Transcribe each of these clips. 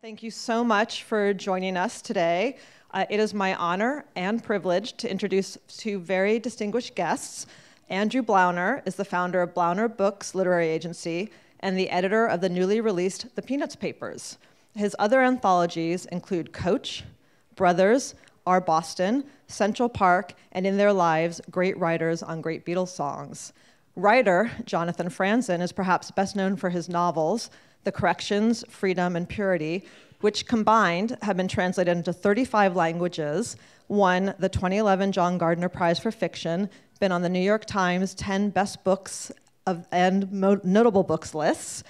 Thank you so much for joining us today. It is my honor and privilege to introduce two very distinguished guests. Andrew Blauner is the founder of Blauner Books Literary Agency and the editor of the newly released The Peanuts Papers. His other anthologies include Coach, Brothers, Our Boston, Central Park, and In Their Lives, Great Writers on Great Beatles Songs. Writer Jonathan Franzen is perhaps best known for his novels, The Corrections, Freedom, and Purity, which combined have been translated into 35 languages, won the 2011 John Gardner Prize for Fiction, been on the New York Times 10 Best Books and Notable Books lists,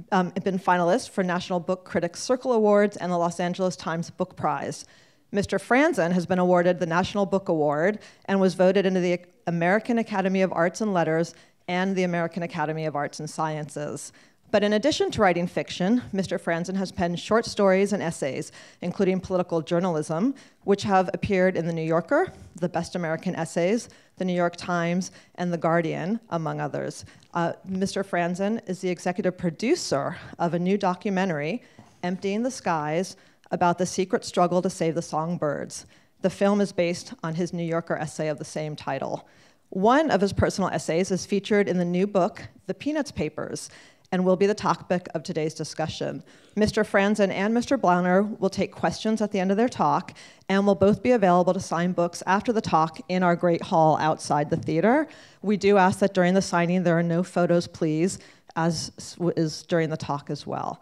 been finalist for National Book Critics Circle Awards and the Los Angeles Times Book Prize. Mr. Franzen has been awarded the National Book Award and was voted into the American Academy of Arts and Letters and the American Academy of Arts and Sciences. But in addition to writing fiction, Mr. Franzen has penned short stories and essays, including political journalism, which have appeared in The New Yorker, The Best American Essays, The New York Times, and The Guardian, among others. Mr. Franzen is the executive producer of a new documentary, Emptying the Skies, about the secret struggle to save the songbirds. The film is based on his New Yorker essay of the same title. One of his personal essays is featured in the new book, The Peanuts Papers, and will be the topic of today's discussion. Mr. Franzen and Mr. Blauner will take questions at the end of their talk, and will both be available to sign books after the talk in our great hall outside the theater. We do ask that during the signing there are no photos, please, as is during the talk as well.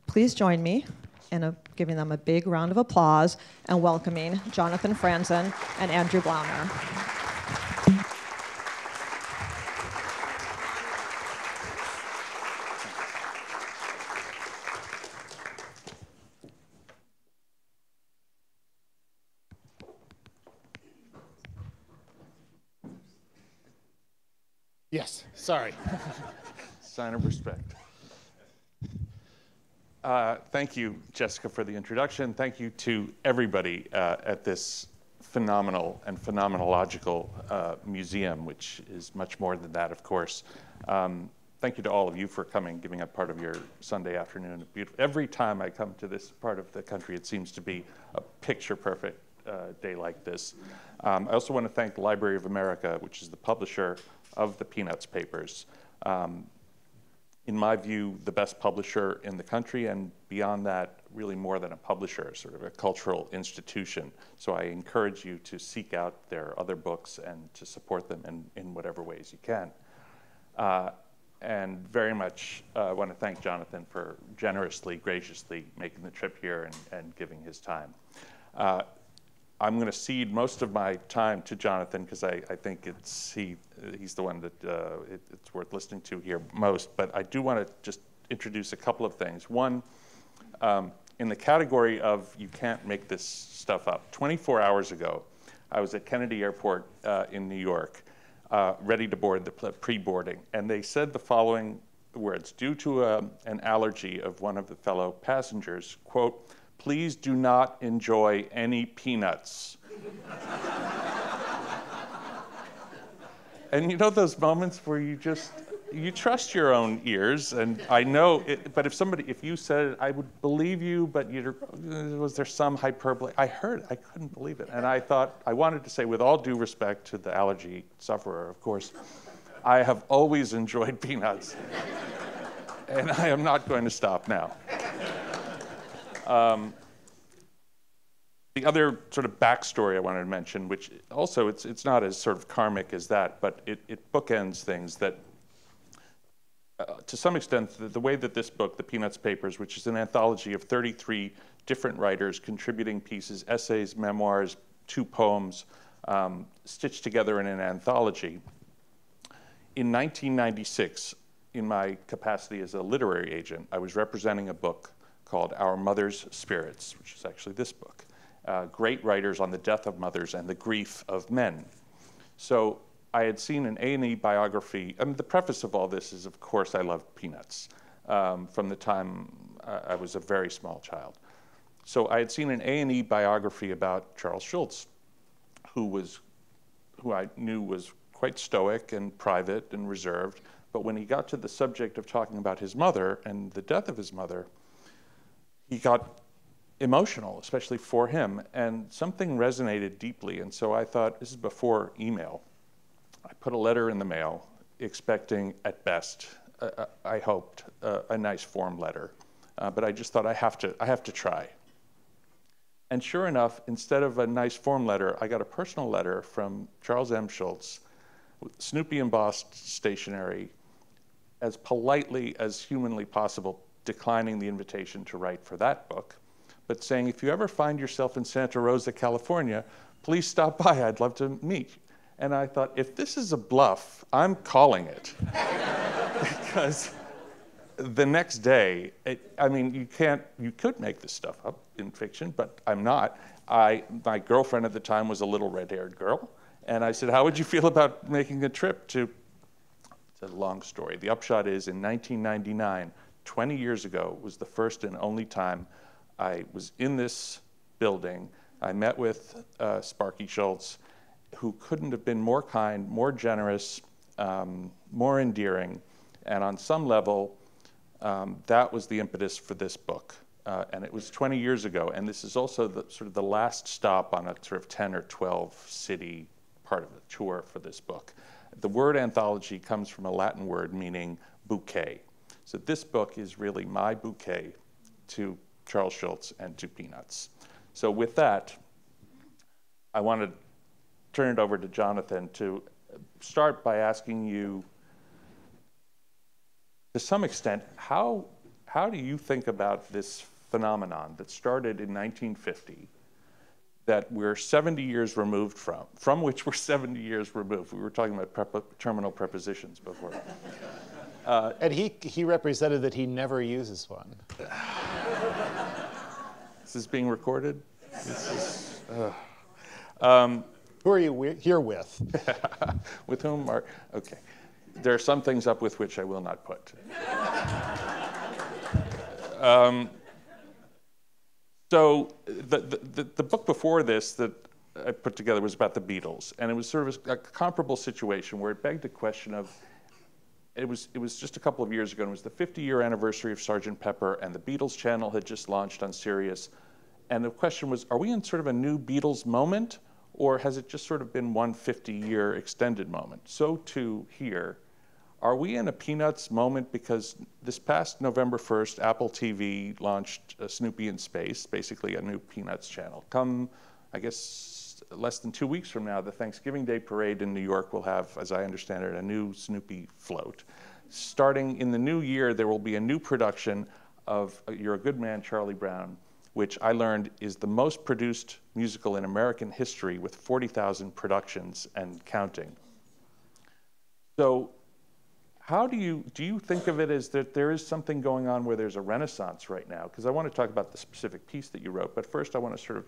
Please join me in giving them a big round of applause and welcoming Jonathan Franzen and Andrew Blauner. Yes, sorry. Sign of respect. Thank you, Jessica, for the introduction. Thank you to everybody at this phenomenal and phenomenological museum, which is much more than that, of course. Thank you to all of you for coming, giving up part of your Sunday afternoon. Every time I come to this part of the country, it seems to be a picture-perfect day like this. I also want to thank the Library of America, which is the publisher of the Peanuts Papers. In my view, the best publisher in the country, and beyond that, really more than a publisher, sort of a cultural institution. So I encourage you to seek out their other books and to support them in whatever ways you can. And very much want to thank Jonathan for generously, graciously making the trip here and giving his time. I'm going to cede most of my time to Jonathan because I think he's the one that it's worth listening to here most. But I do want to just introduce a couple of things. One, in the category of you can't make this stuff up, 24 hours ago, I was at Kennedy Airport in New York, ready to board the pre-boarding. And they said the following words: due to an allergy of one of the fellow passengers, quote, "Please do not enjoy any peanuts." And you know those moments where you trust your own ears, and I know it, but if you said it, I would believe you, but was there some hyperbole? I heard it, I couldn't believe it. And I thought, I wanted to say, with all due respect to the allergy sufferer, of course, I have always enjoyed peanuts. And I am not going to stop now. The other sort of backstory I wanted to mention, which also it's not as sort of karmic as that, but it bookends things that, to some extent, the way that this book, The Peanuts Papers, which is an anthology of 33 different writers contributing pieces, essays, memoirs, 2 poems, stitched together in an anthology. In 1996, in my capacity as a literary agent, I was representing a book called Our Mother's Spirits, which is actually this book. Great writers on the death of mothers and the grief of men. So I had seen an A&E biography. I mean, the preface of all this is, of course, I loved Peanuts from the time I was a very small child. So I had seen an A&E biography about Charles Schultz, who I knew was quite stoic and private and reserved. But when he got to the subject of talking about his mother and the death of his mother, he got emotional, especially for him, and something resonated deeply. And so I thought, this is before email. I put a letter in the mail, expecting at best, I hoped, a nice form letter. But I just thought I have to try. And sure enough, instead of a nice form letter, I got a personal letter from Charles M. Schultz, Snoopy embossed stationery, as politely as humanly possible, declining the invitation to write for that book, but saying, if you ever find yourself in Santa Rosa, California, please stop by, I'd love to meet. And I thought, if this is a bluff, I'm calling it. Because the next day, you could make this stuff up in fiction, but I'm not. My girlfriend at the time was a little red-haired girl, and I said, how would you feel about making a trip to, it's a long story. The upshot is, in 1999, 20 years ago, was the first and only time I was in this building. I met with Sparky Schultz, who couldn't have been more kind, more generous, more endearing, and on some level, that was the impetus for this book. And it was 20 years ago, and this is also the last stop on a sort of 10 or 12 city part of the tour for this book. The word anthology comes from a Latin word meaning bouquet. So this book is really my bouquet to Charles Schultz and to Peanuts. So with that, I want to turn it over to Jonathan to start by asking you, to some extent, how do you think about this phenomenon that started in 1950, that we're 70 years removed from which we're 70 years removed? We were talking about terminal prepositions before. And he represented that he never uses one. This is being recorded? Who are you here with? With whom are, okay. There are some things up with which I will not put. So the book before this that I put together was about the Beatles, and it was sort of a comparable situation where it begged the question of, it was just a couple of years ago, and it was the 50-year anniversary of Sgt. Pepper, and the Beatles channel had just launched on Sirius, and the question was, are we in sort of a new Beatles moment, or has it just sort of been one 50-year extended moment? So too here. Are we in a Peanuts moment? Because this past November 1st, Apple TV launched Snoopy in Space, basically a new Peanuts channel. Come, I guess, less than 2 weeks from now, the Thanksgiving Day Parade in New York will have, as I understand it, a new Snoopy float. Starting in the new year, there will be a new production of You're a Good Man, Charlie Brown, which I learned is the most produced musical in American history with 40,000 productions and counting. So how do you think of it as that there is something going on where there's a renaissance right now? Because I want to talk about the specific piece that you wrote, but first I want to sort of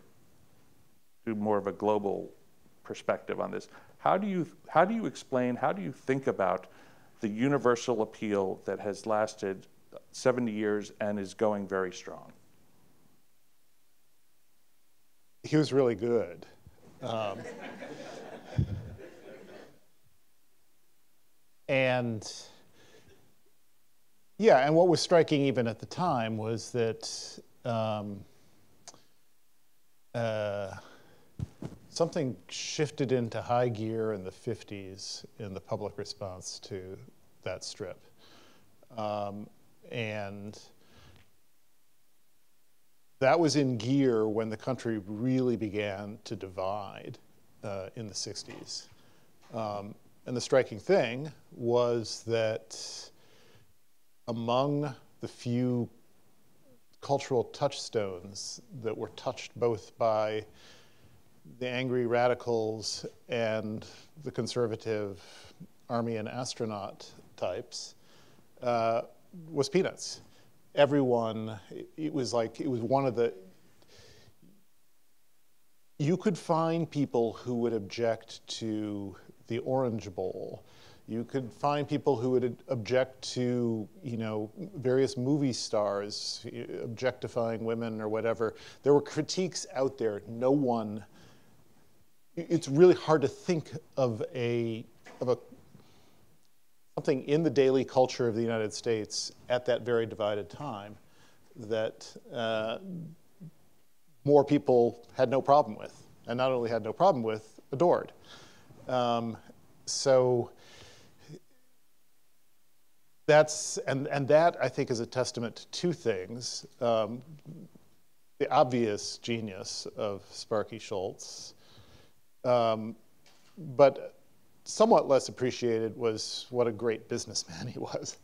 do more of a global perspective on this. How do you explain, how do you think about the universal appeal that has lasted 70 years and is going very strong? He was really good. And yeah, and what was striking even at the time was that something shifted into high gear in the 50s in the public response to that strip. And that was in gear when the country really began to divide in the 60s. And the striking thing was that among the few cultural touchstones that were touched both by the angry radicals and the conservative army and astronaut types was Peanuts. Everyone, it was one of the, you could find people who would object to the Orange Bowl. You could find people who would object to, various movie stars objectifying women or whatever. There were critiques out there. No one, it's really hard to think of something in the daily culture of the United States at that very divided time that more people had no problem with, and not only had no problem with, adored. So that's, and that I think is a testament to two things. The obvious genius of Sparky Schultz, but somewhat less appreciated was what a great businessman he was.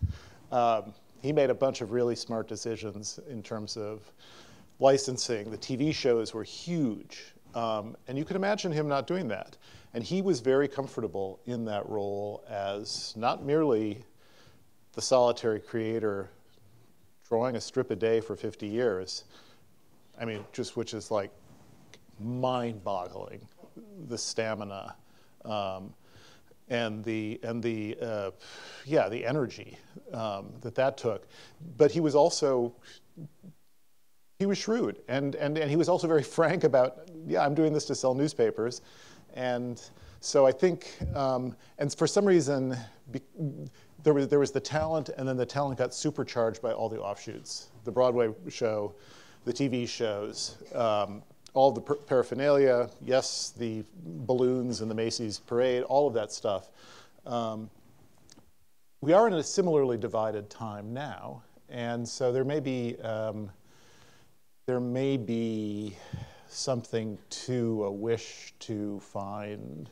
He made a bunch of really smart decisions in terms of licensing. The TV shows were huge, and you can imagine him not doing that. And he was very comfortable in that role as not merely the solitary creator drawing a strip a day for 50 years, I mean, just which is like mind-boggling, the stamina and the energy that took. But he was also, he was shrewd, and he was also very frank about, yeah, I'm doing this to sell newspapers. And so I think, and for some reason, there was the talent, and then the talent got supercharged by all the offshoots. The Broadway show, the TV shows, all the paraphernalia, yes, the balloons and the Macy's parade, all of that stuff. We are in a similarly divided time now, and so there may be something to a wish to find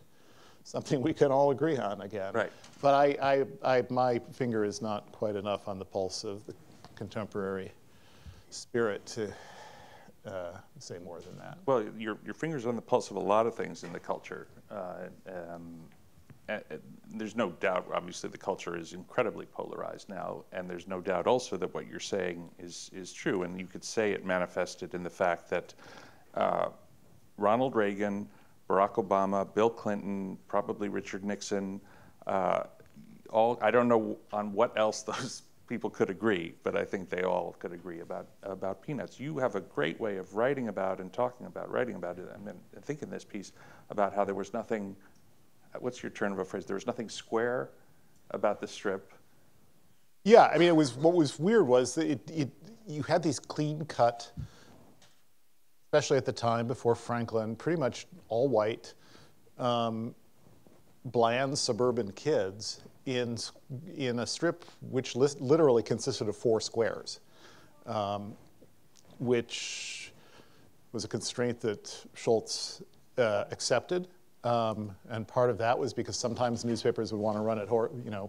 something we can all agree on again. Right. But my finger is not quite enough on the pulse of the contemporary spirit to say more than that. Well, your finger's on the pulse of a lot of things in the culture. There's no doubt, obviously, the culture is incredibly polarized now, and there's no doubt also that what you're saying is true. And you could say it manifested in the fact that Ronald Reagan, Barack Obama, Bill Clinton, probably Richard Nixon, I don't know on what else those people could agree, but I think they all could agree about Peanuts. You have a great way of writing about and talking about, writing about it. I mean, I think in this piece about how there was nothing, what's your turn of a phrase? There was nothing square about the strip. Yeah, I mean, what was weird was that you had these clean-cut, especially at the time before Franklin, pretty much all white, bland suburban kids in a strip which literally consisted of 4 squares, which was a constraint that Schultz accepted. And part of that was because sometimes newspapers would want to run it,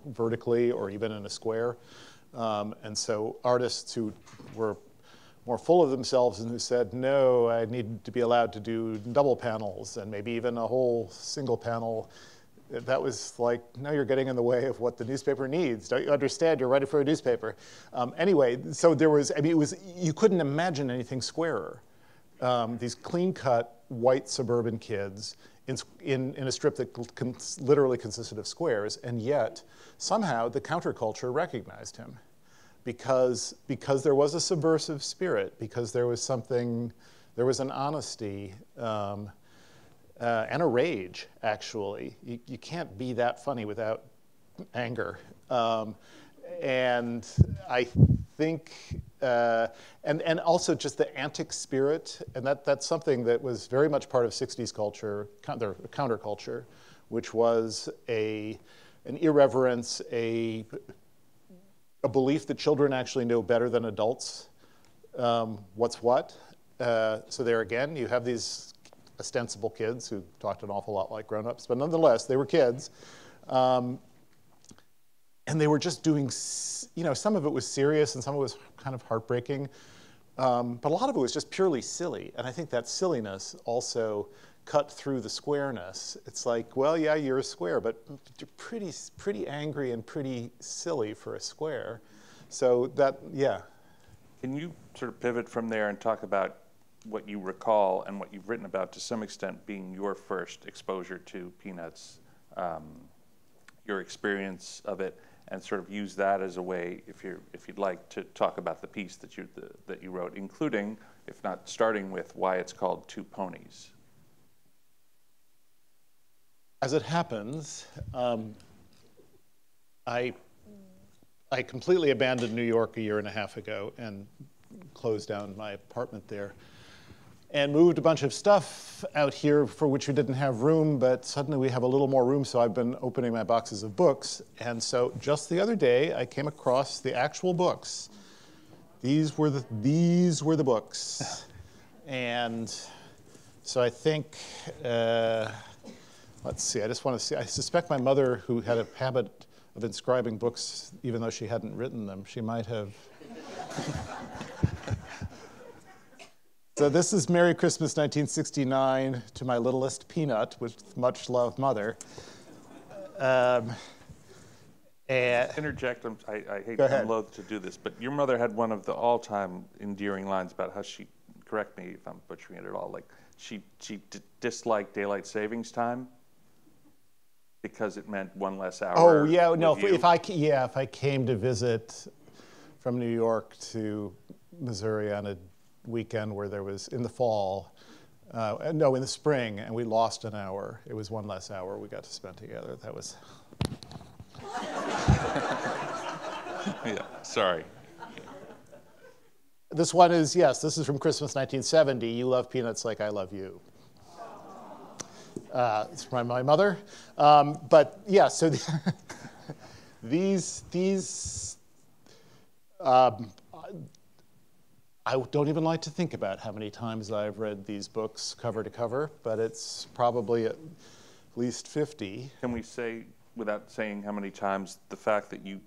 vertically or even in a square. And so artists who were more full of themselves and who said, no, I need to be allowed to do double panels and maybe even a whole single panel, that was like, no, you're getting in the way of what the newspaper needs. Don't you understand? You're writing for a newspaper. Anyway, so there was, I mean, you couldn't imagine anything squarer. These clean-cut white suburban kids in a strip that literally consisted of squares, and yet somehow the counterculture recognized him because there was a subversive spirit, because there was something, there was an honesty and a rage, actually. You can't be that funny without anger. And I think, and also just the antic spirit, and that's something that was very much part of 60s culture, counterculture, which was an irreverence, a belief that children actually know better than adults what's what. So there again, you have these ostensible kids who talked an awful lot like grown-ups, but nonetheless, they were kids. And they were just doing, some of it was serious and some of it was kind of heartbreaking. But a lot of it was just purely silly. And I think that silliness also cut through the squareness. It's like, well, yeah, you're a square, but you're pretty angry and pretty silly for a square. So that, yeah. Can you sort of pivot from there and talk about what you recall and what you've written about to some extent being your first exposure to Peanuts, your experience of it, and sort of use that as a way, if you'd like, to talk about the piece that you wrote, including, if not starting with, why it's called Two Ponies. As it happens, I completely abandoned New York a year and a half ago and closed down my apartment there and moved a bunch of stuff out here for which we didn't have room, but suddenly we have a little more room, so I've been opening my boxes of books. And so just the other day, I came across the actual books. These were the books. And so I think, let's see, I just want to see, I suspect my mother, who had a habit of inscribing books even though she hadn't written them, she might have. So this is Merry Christmas 1969 to my littlest Peanut, with much love, Mother. Interject, I hate, I'm loath to do this, but your mother had one of the all-time endearing lines about how she, correct me if I'm butchering it at all, like she disliked daylight savings time because it meant one less hour. Oh yeah, no. If I came to visit from New York to Missouri on a weekend where there was in the fall, in the spring, and we lost an hour. It was one less hour we got to spend together. That was. Yeah, sorry. This one is, yes, this is from Christmas 1970. You love peanuts like I love you. It's from my mother. But yeah, so these I don't even like to think about how many times I've read these books cover to cover, but it's probably at least 50. Can we say, without saying how many times, the fact that you,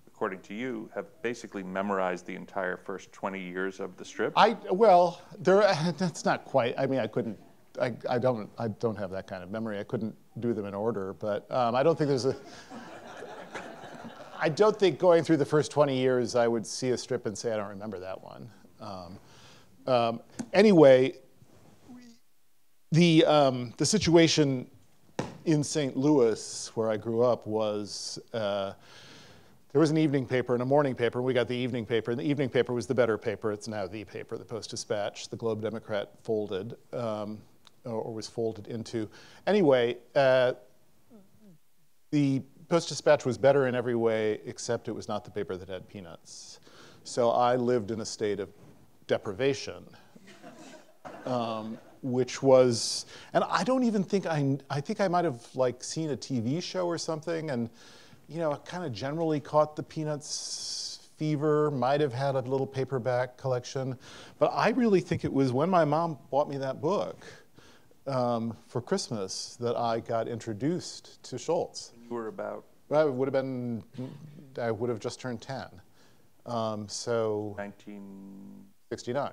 according to you, have basically memorized the entire first 20 years of the strip? That's not quite. I mean, I don't have that kind of memory. I couldn't do them in order, but I don't think there's a. I don't think going through the first 20 years I would see a strip and say I don't remember that one. Anyway, the situation in St. Louis, where I grew up, was there was an evening paper and a morning paper, and we got the evening paper, and the evening paper was the better paper. It's now the paper, the Post-Dispatch. The Globe Democrat folded, or was folded into. Anyway, the Post-Dispatch was better in every way, except it was not the paper that had peanuts. So I lived in a state of deprivation, which was, and I don't even think I think I might have like seen a TV show or something, and I kind of generally caught the Peanuts fever, might have had a little paperback collection, but I really think it was when my mom bought me that book for Christmas that I got introduced to Schultz. You were about? Well, I would have just turned 10. So 1969.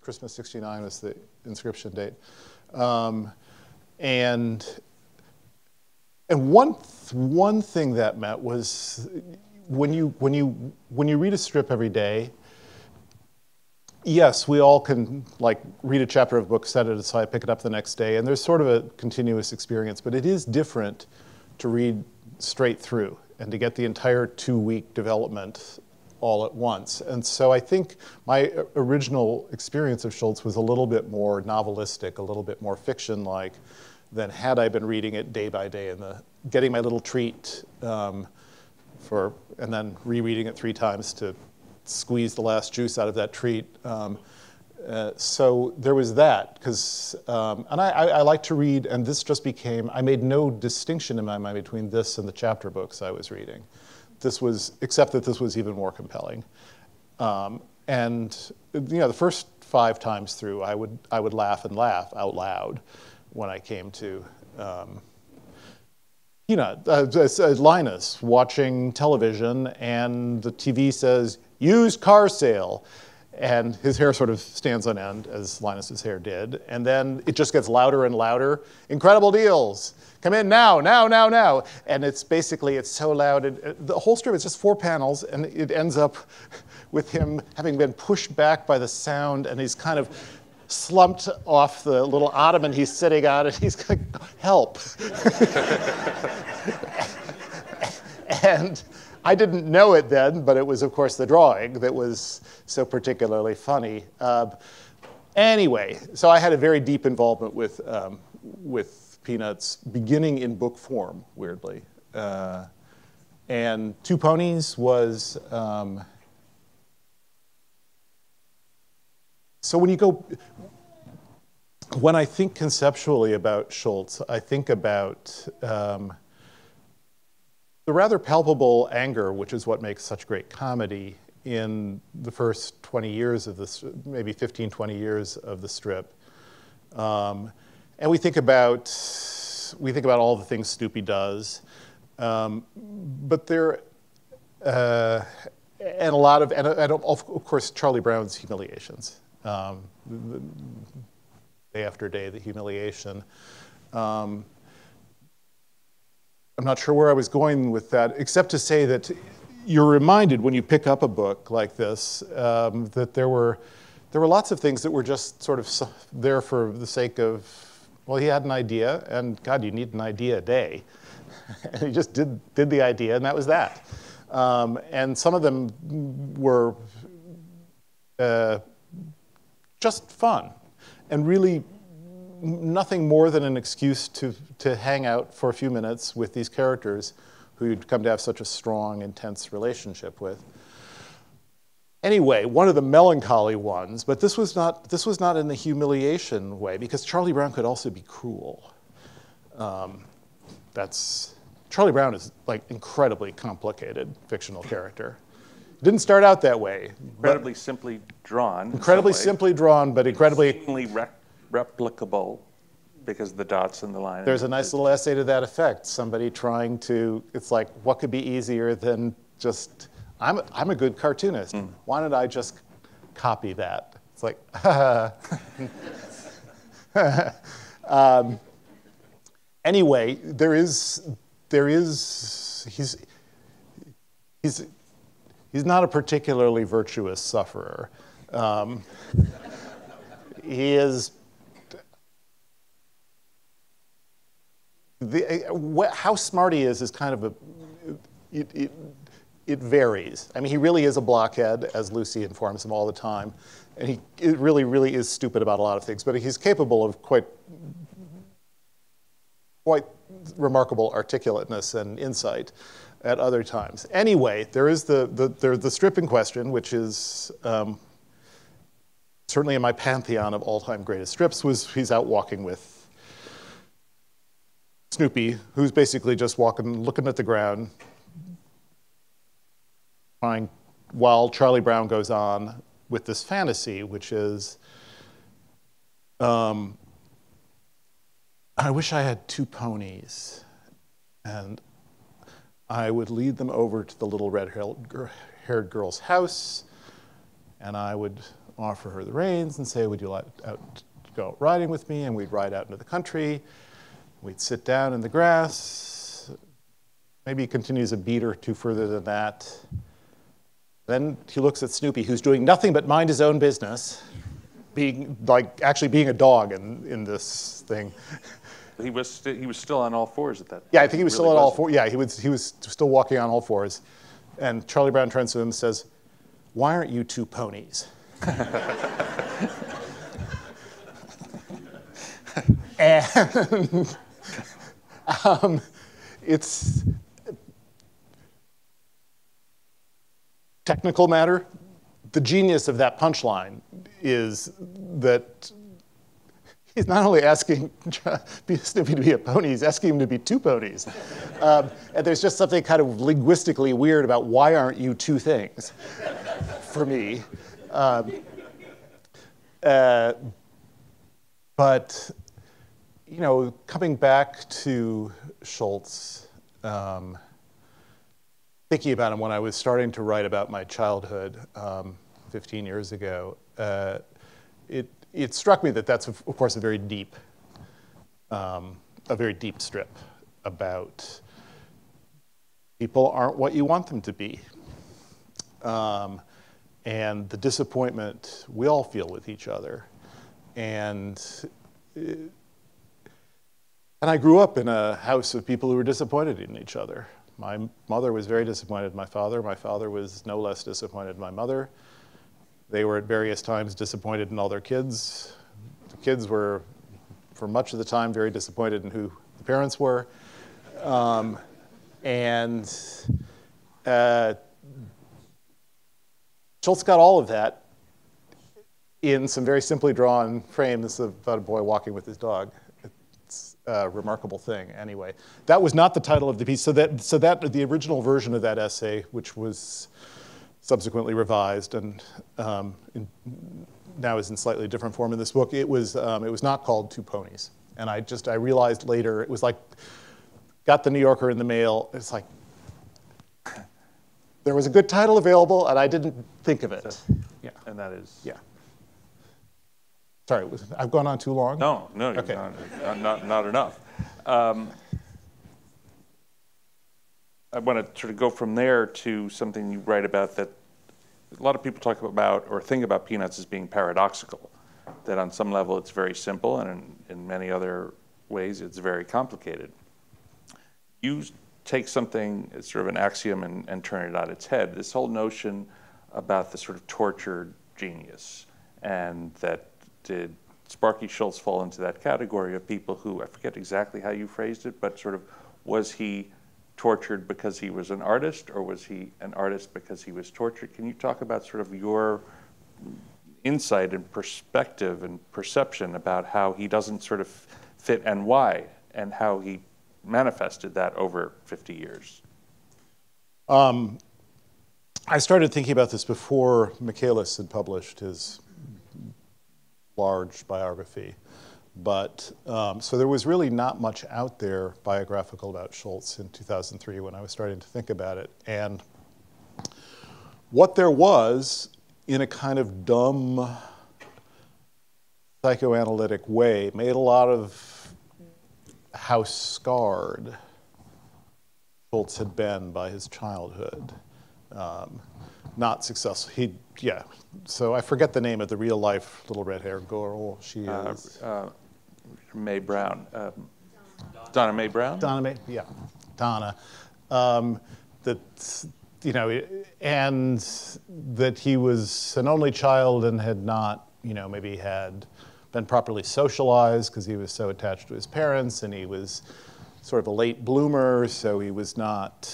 Christmas 69 was the inscription date. And one thing that meant was when you read a strip every day, yes, we all can like read a chapter of a book, set it aside, pick it up the next day, and there's sort of a continuous experience, but it is different to read straight through and to get the entire 2-week development all at once. And so I think my original experience of Schultz was a little bit more novelistic, a little bit more fiction-like than had I been reading it day by day and getting my little treat and then rereading it 3 times to squeeze the last juice out of that treat. So there was that, because, and I like to read, and this just became, I made no distinction in my mind between this and the chapter books I was reading. Except that this was even more compelling. And the first 5 times through, I would laugh and laugh out loud when I came to, Linus watching television, and the TV says, used car sale. And his hair sort of stands on end, as Linus's hair did. And then it just gets louder and louder. Incredible deals. Come in now, now, now, now. And it's so loud. The whole strip is just 4 panels, and it ends up with him having been pushed back by the sound, and he's kind of slumped off the little ottoman he's sitting on, and he's like, help. And I didn't know it then, but it was, of course, the drawing that was so particularly funny. Anyway, so I had a very deep involvement with Peanuts, beginning in book form, weirdly. And Two Ponies was So when I think conceptually about Schultz, I think about the rather palpable anger, which is what makes such great comedy in the first 20 years of this, maybe 15, 20 years of the strip. And we think about all the things Snoopy does, but there, and a lot of, and of course, Charlie Brown's humiliations. Day after day, the humiliation. I'm not sure where I was going with that, except to say that you're reminded when you pick up a book like this that there were lots of things that were just sort of there for the sake of, well, he had an idea, and God, you need an idea a day. And he just did the idea, and that was that. And some of them were just fun, and really nothing more than an excuse to hang out for a few minutes with these characters who you'd come to have such a strong, intense relationship with. Anyway, one of the melancholy ones, but this was not in the humiliation way, because Charlie Brown could also be cruel. Charlie Brown is like incredibly complicated fictional character. It didn't start out that way. Incredibly simply drawn. Incredibly simply drawn, but incredibly replicable, because the dots and the line. There's a nice little essay to that effect. Somebody trying to, it's like, what could be easier than just, I'm a good cartoonist. Why don't I just copy that? It's like, anyway, he's not a particularly virtuous sufferer. He is, how smart he is kind of it varies. I mean, he really is a blockhead, as Lucy informs him all the time. And it really, really is stupid about a lot of things. But he's capable of quite remarkable articulateness and insight at other times. Anyway, there is the strip in question, which is certainly in my pantheon of all-time greatest strips, he's out walking with Snoopy, who's basically just walking, looking at the ground, while Charlie Brown goes on with this fantasy, which is, I wish I had 2 ponies, and I would lead them over to the little red-haired girl's house, and I would offer her the reins and say, would you like to go riding with me? And we'd ride out into the country. We'd sit down in the grass. Maybe he continues a beat or 2 further than that. Then he looks at Snoopy, who's doing nothing but mind his own business, actually being a dog in this thing. He was still on all fours at that point. Yeah, I think he was still on all fours. Yeah, he was still walking on all fours. And Charlie Brown turns to him and says, "Why aren't you 2 ponies?" And it's technical matter. The genius of that punchline is that he's not only asking Snoopy to be a pony, he's asking him to be 2 ponies. And there's just something kind of linguistically weird about why aren't you 2 things for me. But, you know, coming back to Schultz, thinking about him when I was starting to write about my childhood 15 years ago, it struck me that that's, of course, a very deep strip about people aren't what you want them to be. And the disappointment we all feel with each other. And I grew up in a house of people who were disappointed in each other. My mother was very disappointed in my father. My father was no less disappointed in my mother. They were at various times disappointed in all their kids. The kids were, for much of the time, very disappointed in who the parents were. Schultz got all of that. in some very simply drawn frames about a boy walking with his dog. It's a remarkable thing. Anyway, that was not the title of the piece. So that the original version of that essay, which was subsequently revised and now is in slightly different form in this book, it was not called Two Ponies. And I realized later, it was like, got the New Yorker in the mail. It's like, there was a good title available, and I didn't think of it. Yeah. And that is? Yeah. Sorry, I've gone on too long? No, okay. Not enough. I want to sort of go from there to something you write about that a lot of people talk about or think about Peanuts as being paradoxical, that on some level it's very simple, and in many other ways it's very complicated. You take something, it's sort of an axiom, and turn it on its head. This whole notion about the sort of tortured genius, and that did Sparky Schultz fall into that category of people who, I forget exactly how you phrased it, but sort of, was he tortured because he was an artist, or was he an artist because he was tortured? Can you talk about sort of your insight and perspective and perception about how he doesn't sort of fit, and why, and how he manifested that over 50 years? I started thinking about this before Michaelis had published his large biography. But, so there was really not much out there biographical about Schultz in 2003 when I was starting to think about it. And what there was, in a kind of dumb psychoanalytic way, made a lot of how scarred Schultz had been by his childhood. Not successful. So I forget the name of the real-life little red-haired girl. She is Mae Brown. Donna Mae Brown? Donna Mae, yeah, Donna. That, you know, and that he was an only child and had not, you know, maybe had been properly socialized because he was so attached to his parents, and he was sort of a late bloomer, so he was not,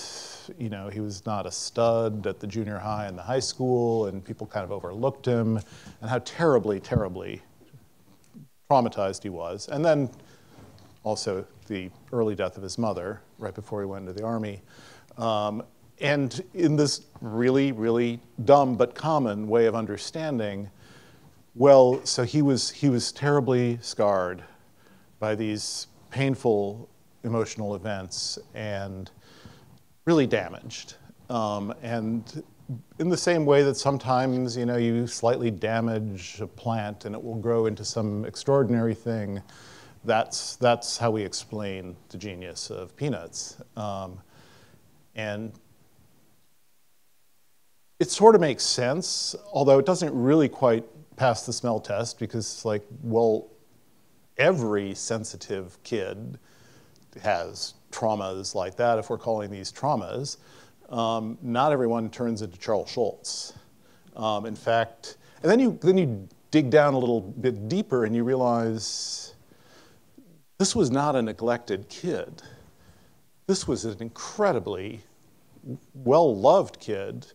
you know, he was not a stud at the junior high and the high school, and people kind of overlooked him, and how terribly, terribly traumatized he was. And then also the early death of his mother right before he went into the army. And in this really, really dumb but common way of understanding, well, so he was terribly scarred by these painful emotional events and really damaged. And in the same way that sometimes, you know, you slightly damage a plant and it will grow into some extraordinary thing, that's how we explain the genius of Peanuts. And it sort of makes sense, although it doesn't really quite pass the smell test, because, like, well, every sensitive kid has traumas like that, if we're calling these traumas. Not everyone turns into Charles Schultz. In fact, and then you dig down a little bit deeper and you realize this was not a neglected kid. This was an incredibly well-loved kid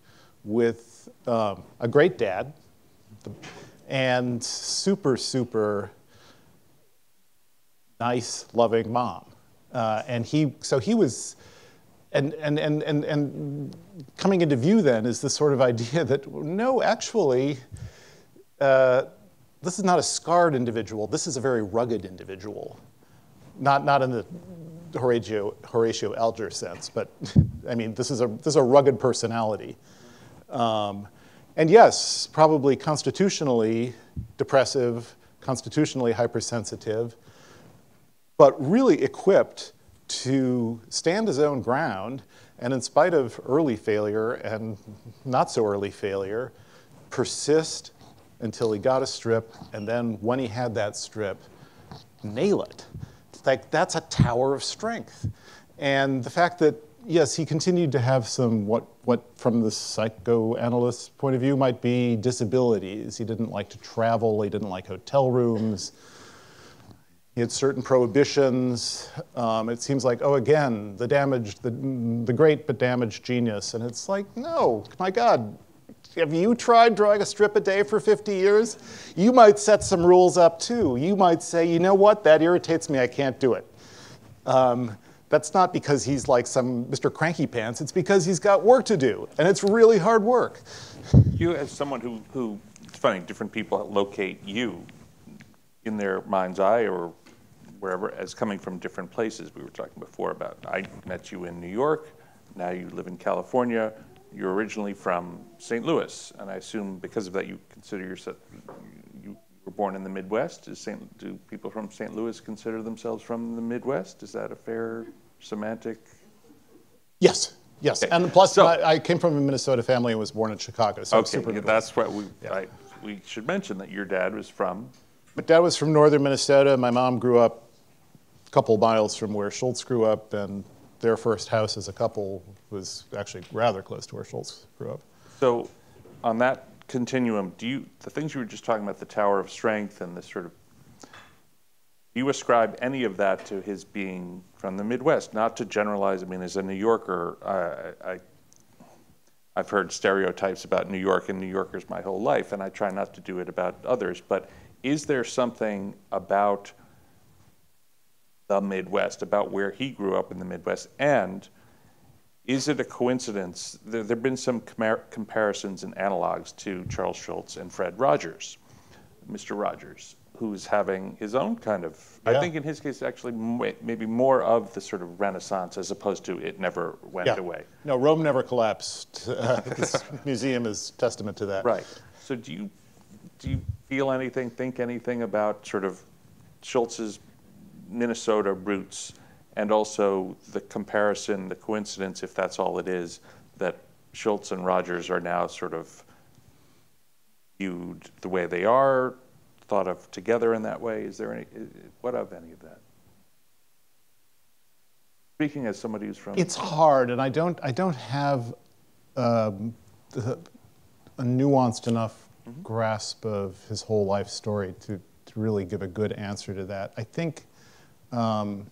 with a great dad and super, super nice, loving mom. And so he was, and coming into view then is this sort of idea that, no, actually, this is not a scarred individual. This is a very rugged individual. Not in the Horatio Alger sense, but I mean, this is a rugged personality. And yes, probably constitutionally depressive, constitutionally hypersensitive, but really equipped to stand his own ground, and in spite of early failure and not so early failure, persist until he got a strip, and then when he had that strip, nail it. Like, that's a tower of strength. And the fact that, yes, he continued to have some, what from the psychoanalyst's point of view might be disabilities. He didn't like to travel, he didn't like hotel rooms. He had certain prohibitions. It seems like, oh, again, the great but damaged genius. And it's like, no, my God, have you tried drawing a strip a day for 50 years? You might set some rules up too. You might say, you know what, that irritates me, I can't do it. That's not because he's like some Mr. Cranky Pants, it's because he's got work to do, and it's really hard work. You, as someone who it's funny, different people locate you in their mind's eye or wherever as coming from different places. We were talking before about, I met you in New York, now you live in California. You're originally from St. Louis, and I assume because of that you consider yourself, you were born in the Midwest. Do people from St. Louis consider themselves from the Midwest? Is that a fair semantic? Yes, yes. Okay. And plus, I came from a Minnesota family and was born in Chicago, so it's super Midwest. That's what we should mention, that your dad was from? My dad was from northern Minnesota. My mom grew up a couple miles from where Schultz grew up, and their first house as a couple was actually rather close to where Schultz grew up. So on that continuum, the things you were just talking about, the Tower of Strength and this sort of, do you ascribe any of that to his being from the Midwest? Not to generalize, I mean, as a New Yorker, I've heard stereotypes about New York and New Yorkers my whole life, and I try not to do it about others, but is there something about the Midwest, about where he grew up in the Midwest, and is it a coincidence? There have been some comparisons and analogs to Charles Schulz and Fred Rogers, Mr. Rogers, who's having his own kind of, yeah. I think in his case actually maybe more of the sort of Renaissance as opposed to it never went away. No, Rome never collapsed. This museum is testament to that. Right. So do you feel anything, think anything about sort of Schultz's Minnesota roots, and also the comparison, the coincidence, if that's all it is, that Schultz and Rogers are now sort of viewed the way they are, thought of together in that way? Is there any, what of any of that? Speaking as somebody who's from... It's hard, and I don't have a nuanced enough grasp of his whole life story to really give a good answer to that. I think I'm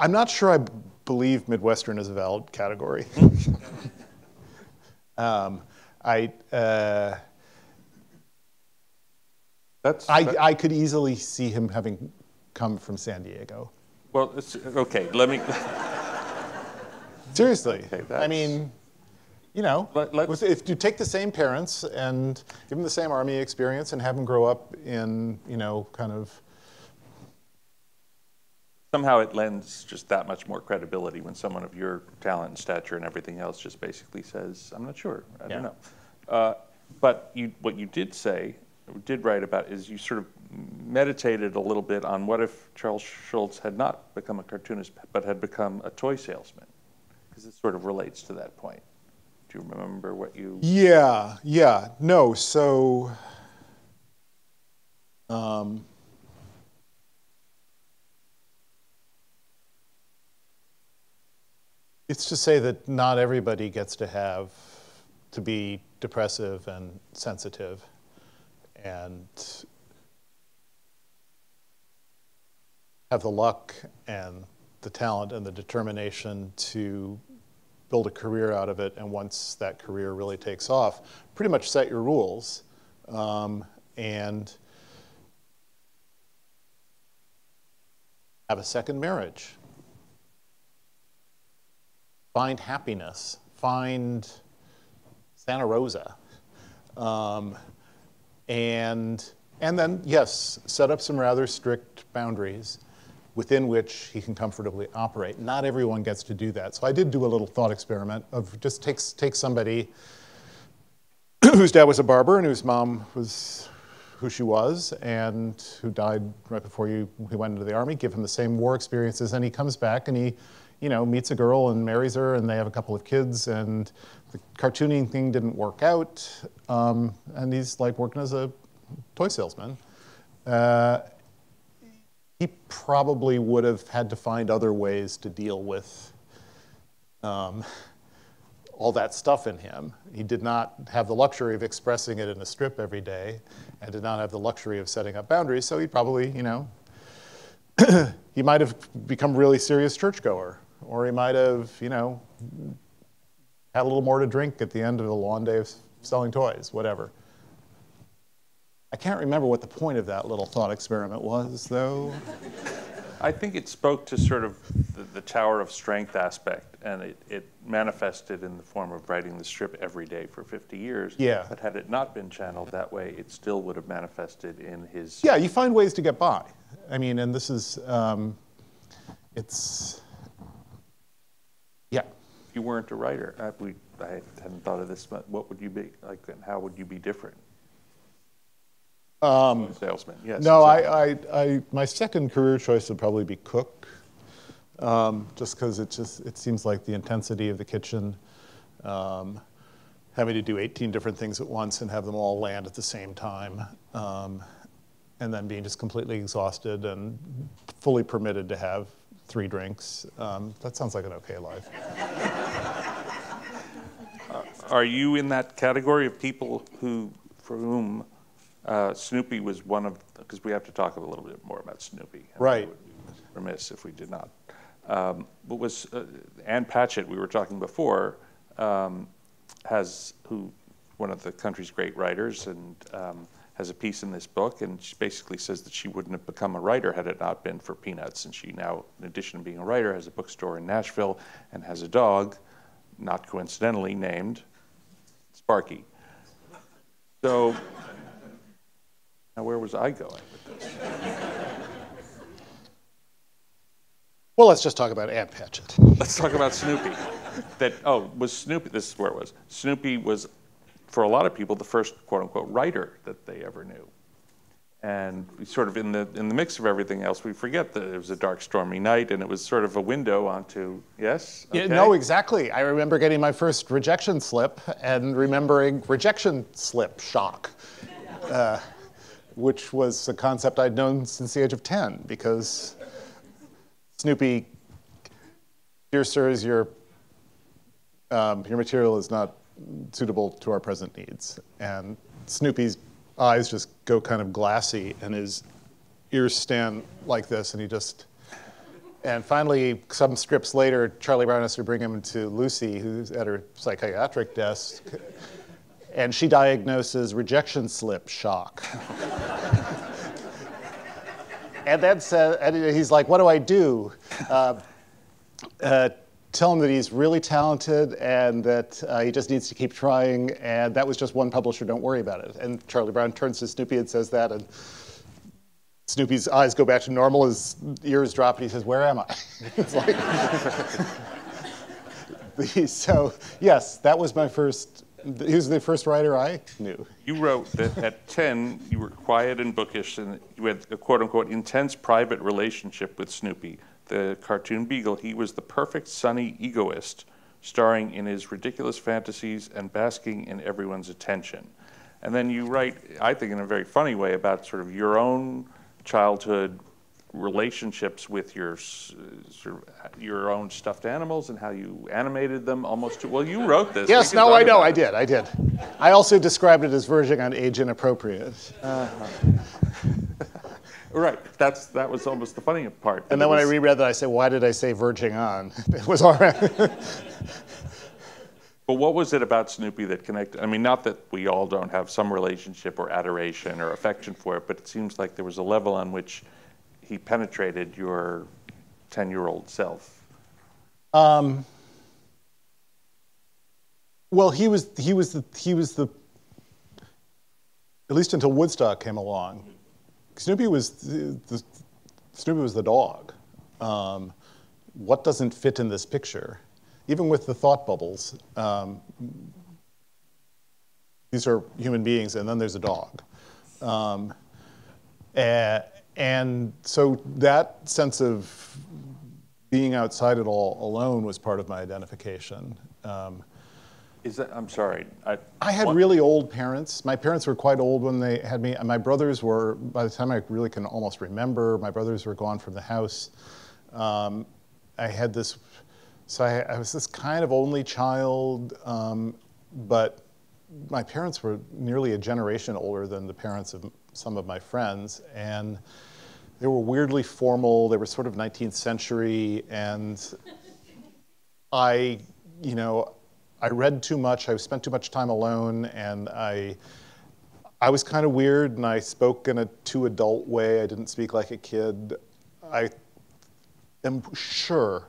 not sure I believe Midwestern is a valid category. I could easily see him having come from San Diego. Well, okay, let me... Seriously, okay, I mean, you know, if you take the same parents and give them the same Army experience and have them grow up in, you know, kind of... Somehow it lends just that much more credibility when someone of your talent and stature and everything else just basically says, I'm not sure, I don't know. But what you did say, or did write about, is you sort of meditated a little bit on what if Charles Schulz had not become a cartoonist but had become a toy salesman, because it sort of relates to that point. Do you remember what you... Yeah, no, so it's to say that not everybody gets to be depressive and sensitive and have the luck and the talent and the determination to build a career out of it, and once that career really takes off, pretty much set your rules and have a second marriage. Find happiness, find Santa Rosa. And then, yes, set up some rather strict boundaries within which he can comfortably operate. Not everyone gets to do that. So I did do a little thought experiment of just take somebody whose dad was a barber and whose mom was who she was and who died right before he went into the Army, give him the same war experiences, and he comes back and he, you know, meets a girl and marries her, and they have a couple of kids, and the cartooning thing didn't work out, and he's like working as a toy salesman. He probably would have had to find other ways to deal with all that stuff in him. He did not have the luxury of expressing it in a strip every day, and did not have the luxury of setting up boundaries, so he probably, you know, he might have become a really serious churchgoer, or he might have, you know, had a little more to drink at the end of a long day of selling toys, whatever. I can't remember what the point of that little thought experiment was, though. I think it spoke to sort of the tower of strength aspect, and it manifested in the form of writing the strip every day for 50 years. Yeah. But had it not been channeled that way, it still would have manifested in his... Yeah, you find ways to get by. I mean, and this is, it's, yeah. If you weren't a writer, I hadn't thought of this, but what would you be, like, and how would you be different? Salesman, yes. No, my second career choice would probably be cook, just because it seems like the intensity of the kitchen, having to do 18 different things at once and have them all land at the same time, and then being just completely exhausted and fully permitted to have 3 drinks. That sounds like an okay life. Are you in that category of people for whom Snoopy was one of, because we have to talk a little bit more about Snoopy. Right. I would be remiss if we did not. But was Ann Patchett, we were talking before, one of the country's great writers, and has a piece in this book, and she basically says that she wouldn't have become a writer had it not been for Peanuts. And she now, in addition to being a writer, has a bookstore in Nashville and has a dog, not coincidentally named Sparky. So, now where was I going with this? Well, let's just talk about Ann Patchett. Let's talk about Snoopy. Was Snoopy, this is where it was. Snoopy was, for a lot of people, the first quote-unquote writer that they ever knew. And we sort of, in the mix of everything else, we forget that it was a dark, stormy night, and it was sort of a window onto, yes? Okay. Yeah, no, exactly. I remember getting my first rejection slip and remembering rejection slip shock, which was a concept I'd known since the age of 10, because Snoopy, dear sirs, your material is not suitable to our present needs. And Snoopy's eyes just go kind of glassy, and his ears stand like this, and and finally, some strips later, Charlie Brown has to bring him to Lucy, who's at her psychiatric desk, and she diagnoses rejection slip shock. And then he's like, what do I do? Tell him that he's really talented and that he just needs to keep trying, and that was just one publisher, don't worry about it. And Charlie Brown turns to Snoopy and says that, and Snoopy's eyes go back to normal, his ears drop, and he says, where am I? It's like, so yes, that was my first, he was the first writer I knew. You wrote that at 10, you were quiet and bookish, and you had a quote-unquote intense private relationship with Snoopy, the cartoon beagle. He was the perfect sunny egoist, starring in his ridiculous fantasies and basking in everyone's attention. And then you write, I think in a very funny way, about sort of your own childhood relationships with your own stuffed animals and how you animated them almost to, well, you wrote this. Yes, no, I know, I did. I also described it as verging on age inappropriate. Right, that was almost the funny part. And then when I reread that, I said, why did I say verging on? It was all right. But what was it about Snoopy that connected? I mean, not that we all don't have some relationship or adoration or affection for it, but it seems like there was a level on which he penetrated your 10-year-old self. Well, he was the, at least until Woodstock came along, Snoopy was the dog. What doesn't fit in this picture? Even with the thought bubbles, these are human beings, and then there's a dog. And so that sense of being outside it all alone was part of my identification. I'm sorry. I had really old parents. My parents were quite old when they had me. My brothers were, by the time I really can almost remember, my brothers were gone from the house. I had this So I was this kind of only child, but my parents were nearly a generation older than the parents of some of my friends, and they were weirdly formal. They were sort of 19th century, and I read too much. I spent too much time alone, and I was kind of weird, and I spoke in a too adult way. I didn't speak like a kid. I am sure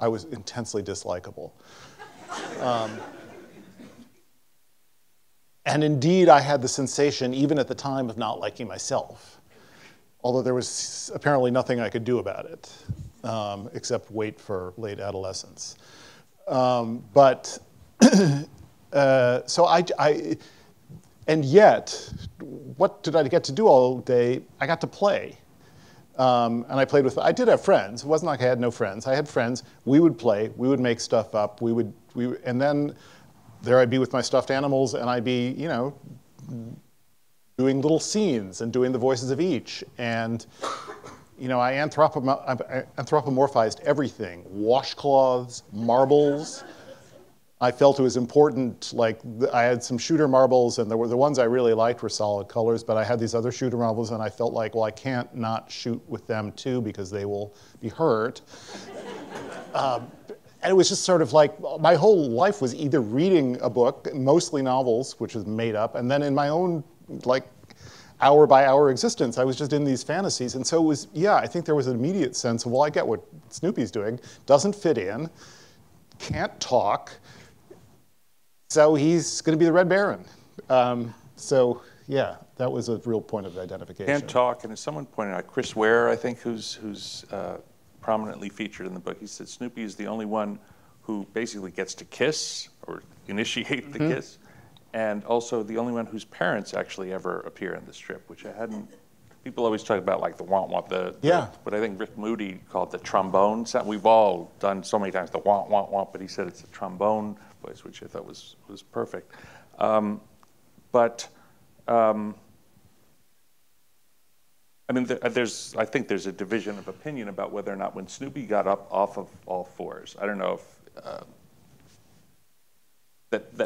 I was intensely dislikable. And indeed, I had the sensation, even at the time, of not liking myself, although there was apparently nothing I could do about it, except wait for late adolescence. And yet, what did I get to do all day? I got to play. And I did have friends. It wasn't like I had no friends. I had friends. We would play. We would make stuff up. And then there I'd be with my stuffed animals, and I'd be, doing little scenes and doing the voices of each. And, I anthropomorphized everything: washcloths, marbles. I felt it was important, like I had some shooter marbles, and the ones I really liked were solid colors, but I had these other shooter marbles, and I felt like, well, I can't not shoot with them too because they will be hurt. And it was just sort of like my whole life was either reading a book, mostly novels, which was made up, and then in my own like hour by hour existence, I was just in these fantasies. And so it was, I think there was an immediate sense of, well, I get what Snoopy's doing, doesn't fit in, can't talk, so he's going to be the Red Baron. So yeah, that was a real point of identification. Can't talk, and as someone pointed out, Chris Ware, I think, who's prominently featured in the book, he said Snoopy is the only one who basically gets to kiss or initiate the kiss, and also the only one whose parents actually ever appear in the strip, which I hadn't. People always talk about like the womp womp, but I think Rick Moody called the trombone sound. We've all done so many times the womp womp womp, but he said it's a trombone voice, which I thought was perfect. I mean, I think there's a division of opinion about whether or not when Snoopy got up off of all fours, I don't know if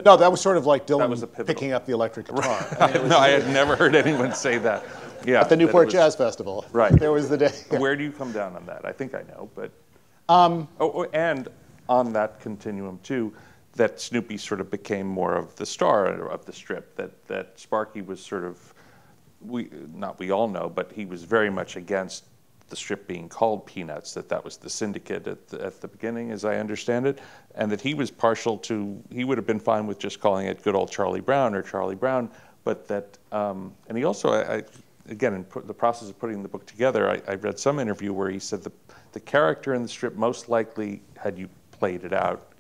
No, that was sort of like Dylan was picking up the electric guitar. Right. I had never heard anyone say that. Yeah, at the Newport Jazz Festival. Right. There was the day. Yeah. Where do you come down on that? I think I know, but and on that continuum too, that Snoopy sort of became more of the star of the strip. That Sparky was sort of. We all know, but he was very much against the strip being called Peanuts, that was the syndicate at the beginning, as I understand it, and that he was partial to, he would have been fine with just calling it Good Old Charlie Brown or Charlie Brown, but that, and he also, again, in the process of putting the book together, I read some interview where he said the character in the strip most likely, had you played it out,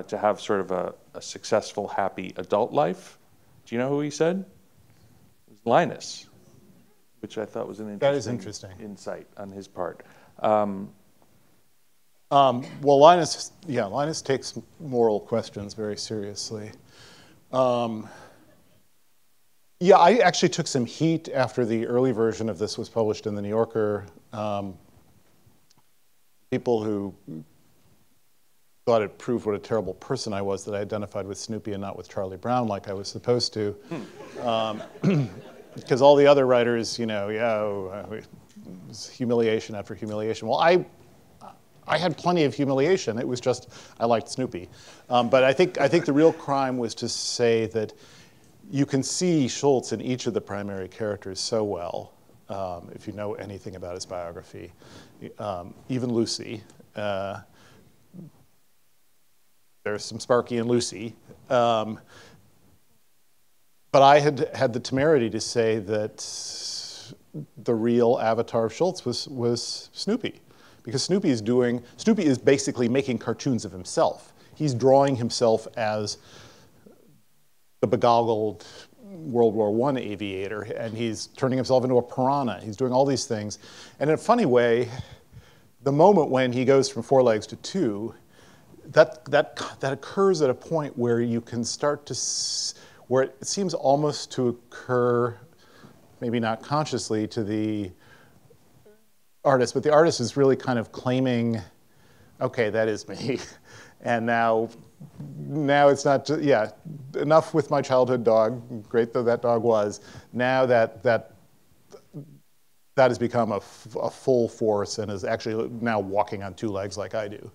to have sort of a successful, happy adult life. Do you know who he said? Linus, which I thought was an interesting insight on his part. Well, Linus takes moral questions very seriously. I actually took some heat after the early version of this was published in the New Yorker. People who thought it proved what a terrible person I was that I identified with Snoopy and not with Charlie Brown like I was supposed to. Because all the other writers, it was humiliation after humiliation. Well, I had plenty of humiliation. It was just I liked Snoopy. But I think the real crime was to say that you can see Schultz in each of the primary characters so well, if you know anything about his biography. Even Lucy. There's some Sparky and Lucy. But I had the temerity to say that the real avatar of Schultz was Snoopy, because Snoopy is basically making cartoons of himself. He's drawing himself as the begoggled World War I aviator, and he's turning himself into a piranha. He's doing all these things, and in a funny way, the moment when he goes from 4 legs to 2, that occurs at a point where you can start to. Where it seems almost to occur, maybe not consciously, to the artist, but the artist is really kind of claiming okay, that is me. And now it's not, yeah, enough with my childhood dog, great though that dog was. Now that has become a full force and is actually now walking on two legs like I do.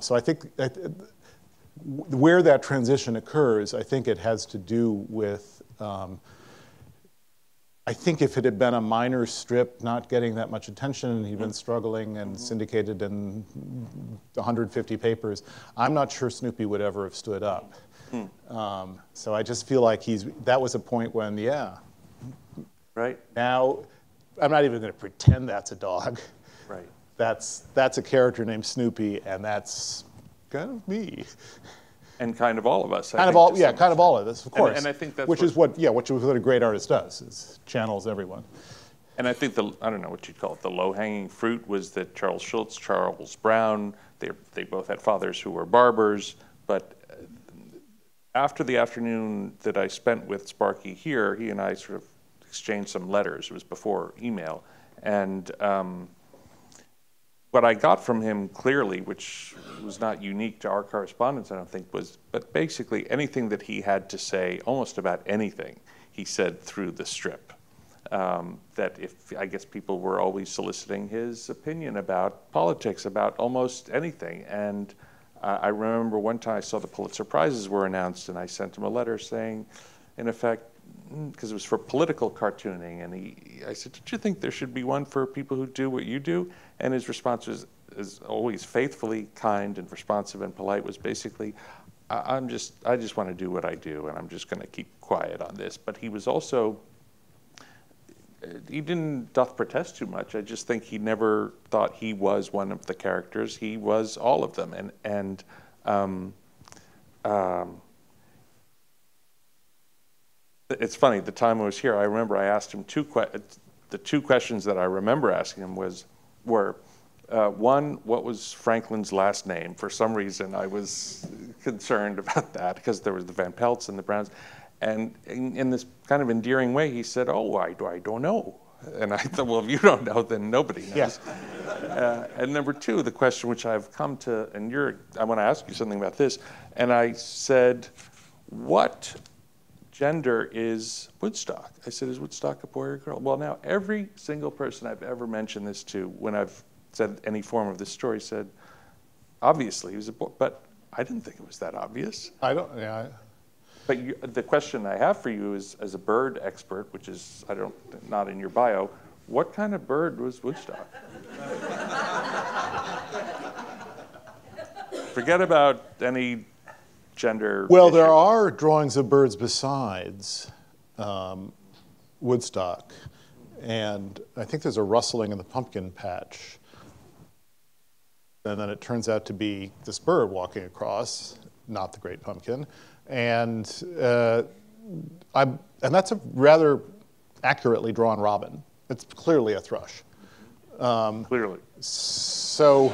So I think where that transition occurs, I think it has to do with, I think if it had been a minor strip not getting that much attention and he'd been struggling and syndicated in 150 papers, I'm not sure Snoopy would ever have stood up. So I just feel like that was a point when, yeah. Right. Now, I'm not even going to pretend that's a dog. Right. That's a character named Snoopy, and that's kind of me. And kind of all of us. Kind of all of us, of course. And I think that's which is what a great artist does, is channels everyone. And I think I don't know what you'd call it, the low-hanging fruit was that Charles Schultz, Charles Brown, they both had fathers who were barbers, but after the afternoon that I spent with Sparky here, he and I sort of exchanged some letters. It was before email. And what I got from him clearly, which was not unique to our correspondence, I don't think, but basically anything that he had to say, almost about anything, he said through the strip. That I guess people were always soliciting his opinion about politics, about almost anything. And I remember one time I saw the Pulitzer Prizes were announced, and I sent him a letter saying, in effect, because it was for political cartooning, and I said, "Don't you think there should be one for people who do what you do?" And his response was, as always, faithfully kind and responsive and polite, was basically, I just want to do what I do, and I'm just going to keep quiet on this. But he was also, he didn't protest too much. I just think he never thought he was one of the characters. He was all of them, and it's funny, the time I was here, I remember I asked him the two questions that I remember asking him were, one, what was Franklin's last name? For some reason, I was concerned about that because there was the Van Pelts and the Browns. And in this kind of endearing way, he said, "Oh, I don't know." And I thought, well, if you don't know, then nobody knows. Yeah. And number two, the question which I've come to, and I want to ask you something about this. And I said, what gender is Woodstock? I said, is Woodstock a boy or a girl? Well, now every single person I've ever mentioned this to, when I've said any form of this story, said, obviously he was a boy, but I didn't think it was that obvious. But the question I have for you is, as a bird expert, which is not in your bio, what kind of bird was Woodstock? Forget about any gender issue. There are drawings of birds besides Woodstock, and I think there's a rustling in the pumpkin patch, and then it turns out to be this bird walking across, not the great pumpkin, and that's a rather accurately drawn robin. It's clearly a thrush. Clearly. So,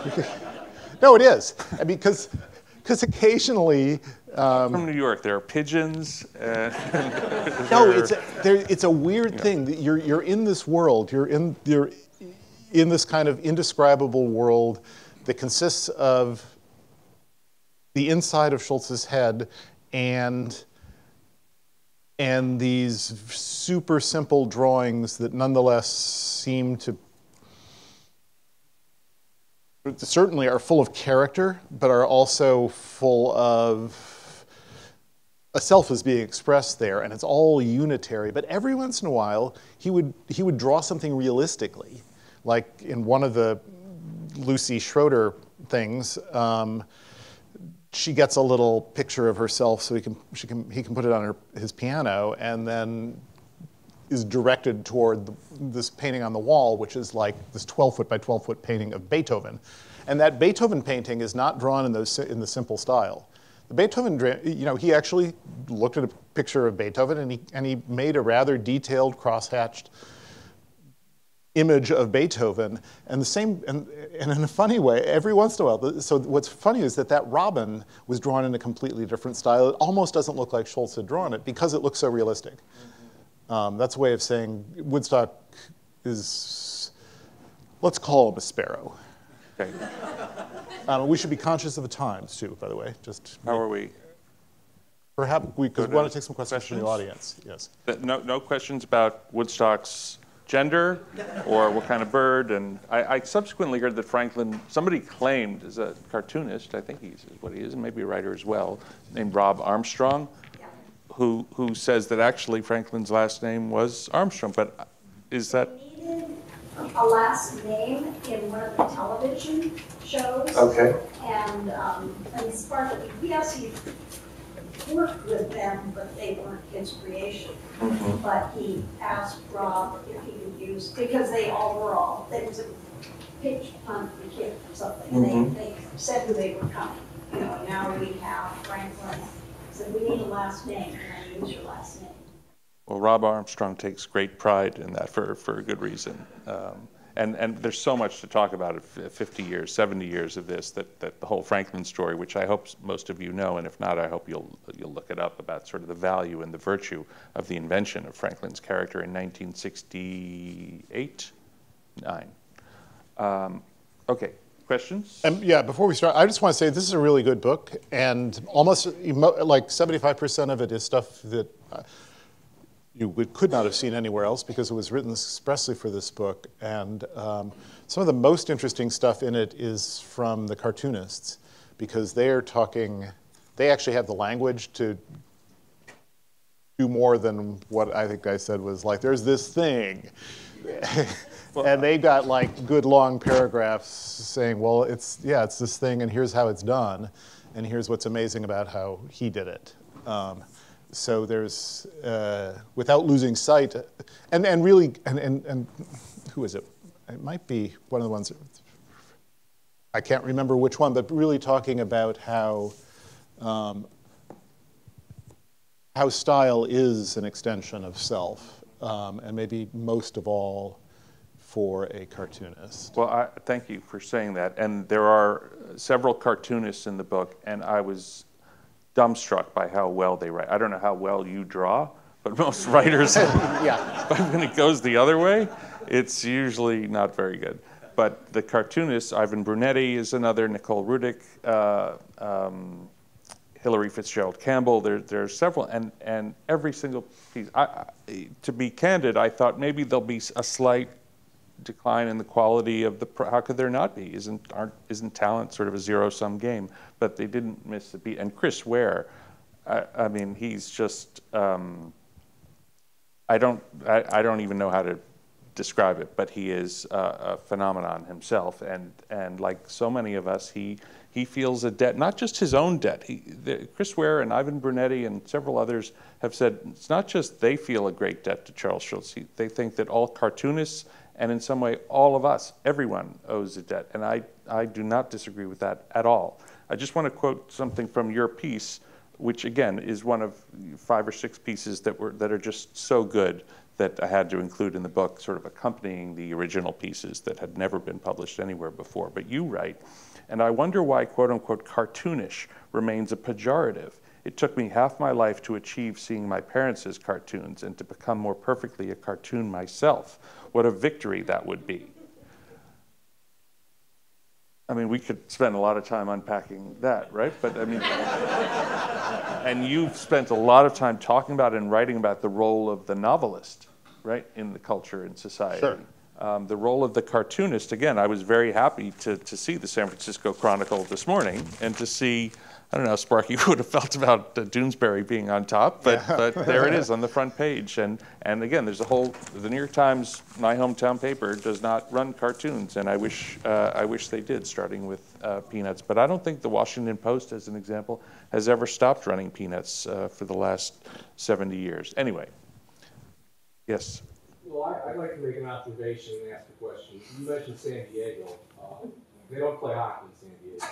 no, it is. I mean, because occasionally, from New York, there are pigeons. No, it's a weird thing. You're in this world. You're in this kind of indescribable world that consists of the inside of Schultz's head and these super simple drawings that nonetheless seem to certainly are full of character, but are also full of a self is being expressed there, and it's all unitary. But every once in a while, he would draw something realistically, like in one of the Lucy Schroeder things. She gets a little picture of herself, so he can put it on his piano, and then is directed toward this painting on the wall, which is like this 12-foot by 12-foot painting of Beethoven. And that Beethoven painting is not drawn in the simple style. The Beethoven, he actually looked at a picture of Beethoven, and he made a rather detailed, cross-hatched image of Beethoven, and the same, and in a funny way, every once in a while. So what's funny is that robin was drawn in a completely different style. It almost doesn't look like Schultz had drawn it because it looks so realistic. That's a way of saying Woodstock is, let's call him a sparrow. Okay. We should be conscious of the times, too, by the way. Just How are we? Perhaps because we want to take some questions from the audience. Yes. No questions about Woodstock's gender or what kind of bird. And I subsequently heard that Franklin, somebody claimed as a cartoonist, I think he's what he is, and maybe a writer as well, named Rob Armstrong, who says that actually Franklin's last name was Armstrong. But is that? He needed a last name in one of the television shows. Okay. And Sparky, yes, he worked with them, but they weren't his creation. Mm-hmm. But he asked Rob if he could use, because there was a pitch on the kid or something. Mm-hmm. They said who they were coming. And now we have Franklin. Said, we need a last name, and I use your last name. Well, Rob Armstrong takes great pride in that for a good reason. And there's so much to talk about, 50 years, 70 years of this, that the whole Franklin story, which I hope most of you know, and if not, I hope you'll look it up, about sort of the value and the virtue of the invention of Franklin's character in 1968, 9. Okay, questions? Yeah, before we start, I just want to say this is a really good book, and almost like 75% of it is stuff that you could not have seen anywhere else because it was written expressly for this book. And some of the most interesting stuff in it is from the cartoonists, because they actually have the language to do more than what I think I said was like, there's this thing. And they got like good long paragraphs saying, well, it's this thing, and here's how it's done, and here's what's amazing about how he did it. So there's, without losing sight, and really, and who is it? It might be one of the ones, I can't remember which one, but really talking about how style is an extension of self, and maybe most of all for a cartoonist. Well, thank you for saying that. And there are several cartoonists in the book, and I was dumbstruck by how well they write. I don't know how well you draw, but most writers, Yeah. but when it goes the other way, it's usually not very good. But the cartoonists, Ivan Brunetti is another, Nicole Rudick, Hilary Fitzgerald Campbell, there's several, and every single piece. To be candid, I thought maybe there'll be a slight decline in the quality of the. How could there not be? Isn't talent sort of a zero-sum game? But they didn't miss a beat. And Chris Ware, I mean, he's just. I don't even know how to describe it, but he is a phenomenon himself. And like so many of us, he feels a debt, not just his own debt. Chris Ware and Ivan Brunetti and several others have said it's not just they feel a great debt to Charles Schulz. They think that all cartoonists, and in some way all of us, everyone owes a debt. And I do not disagree with that at all. I just want to quote something from your piece, which again is one of 5 or 6 pieces that are just so good that I had to include in the book, sort of accompanying the original pieces that had never been published anywhere before. But you write, and I wonder why, quote unquote, cartoonish remains a pejorative. It took me half my life to achieve seeing my parents as cartoons and to become more perfectly a cartoon myself. What a victory that would be. I mean, we could spend a lot of time unpacking that, right? But I mean, and you've spent a lot of time talking about and writing about the role of the novelist, right, in the culture and society. Sure. The role of the cartoonist, again, I was very happy to see the San Francisco Chronicle this morning and to see, I don't know how Sparky would have felt about Doonesbury being on top, but there it is on the front page. And again, there's the New York Times, my hometown paper, does not run cartoons, and I wish they did, starting with Peanuts. But I don't think the Washington Post, as an example, has ever stopped running Peanuts for the last 70 years. Anyway, yes? Well, I'd like to make an observation and ask a question. You mentioned San Diego. They don't play hockey in San Diego.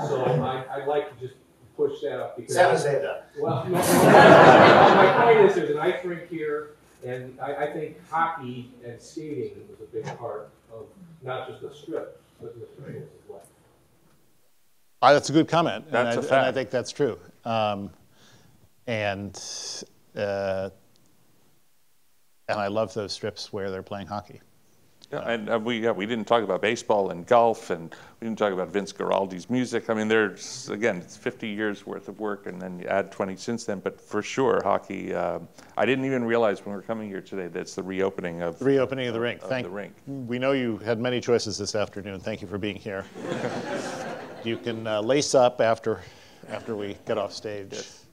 So I'd like to just push that up because San Jose does. Well, no, my point is there's an ice rink here, and I think hockey and skating was a big part of not just the strip, but the trails as well. That's a good comment. That's a fact. And I think that's true. And I love those strips where they're playing hockey. Yeah, and we didn't talk about baseball and golf, and we didn't talk about Vince Guaraldi's music. I mean, there's, again, it's 50 years worth of work, and then you add 20 since then. But for sure, hockey, I didn't even realize when we were coming here today that it's the reopening of the reopening of the rink. The rink. We know you had many choices this afternoon. Thank you for being here. You can lace up after we get off stage. Yes.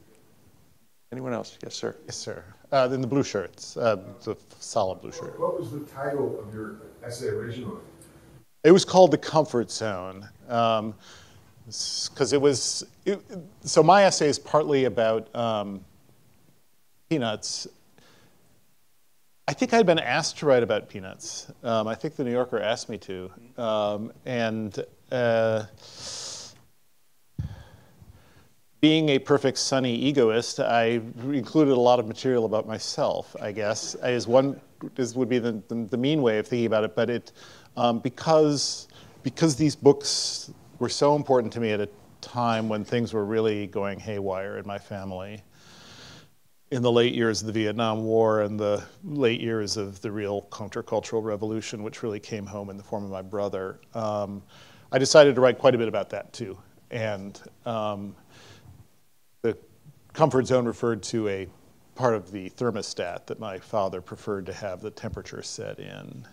Anyone else? Yes, sir. Yes, sir. In the blue shirts, the solid blue shirt. What was the title of your essay originally? It was called The Comfort Zone, because so my essay is partly about Peanuts. I think I'd been asked to write about Peanuts. I think the New Yorker asked me to, being a perfect sunny egoist, I included a lot of material about myself, I guess, would be the mean way of thinking about it. But because these books were so important to me at a time when things were really going haywire in my family, in the late years of the Vietnam War and the late years of the real countercultural revolution, which really came home in the form of my brother, I decided to write quite a bit about that too. And the comfort zone referred to a part of the thermostat that my father preferred to have the temperature set in.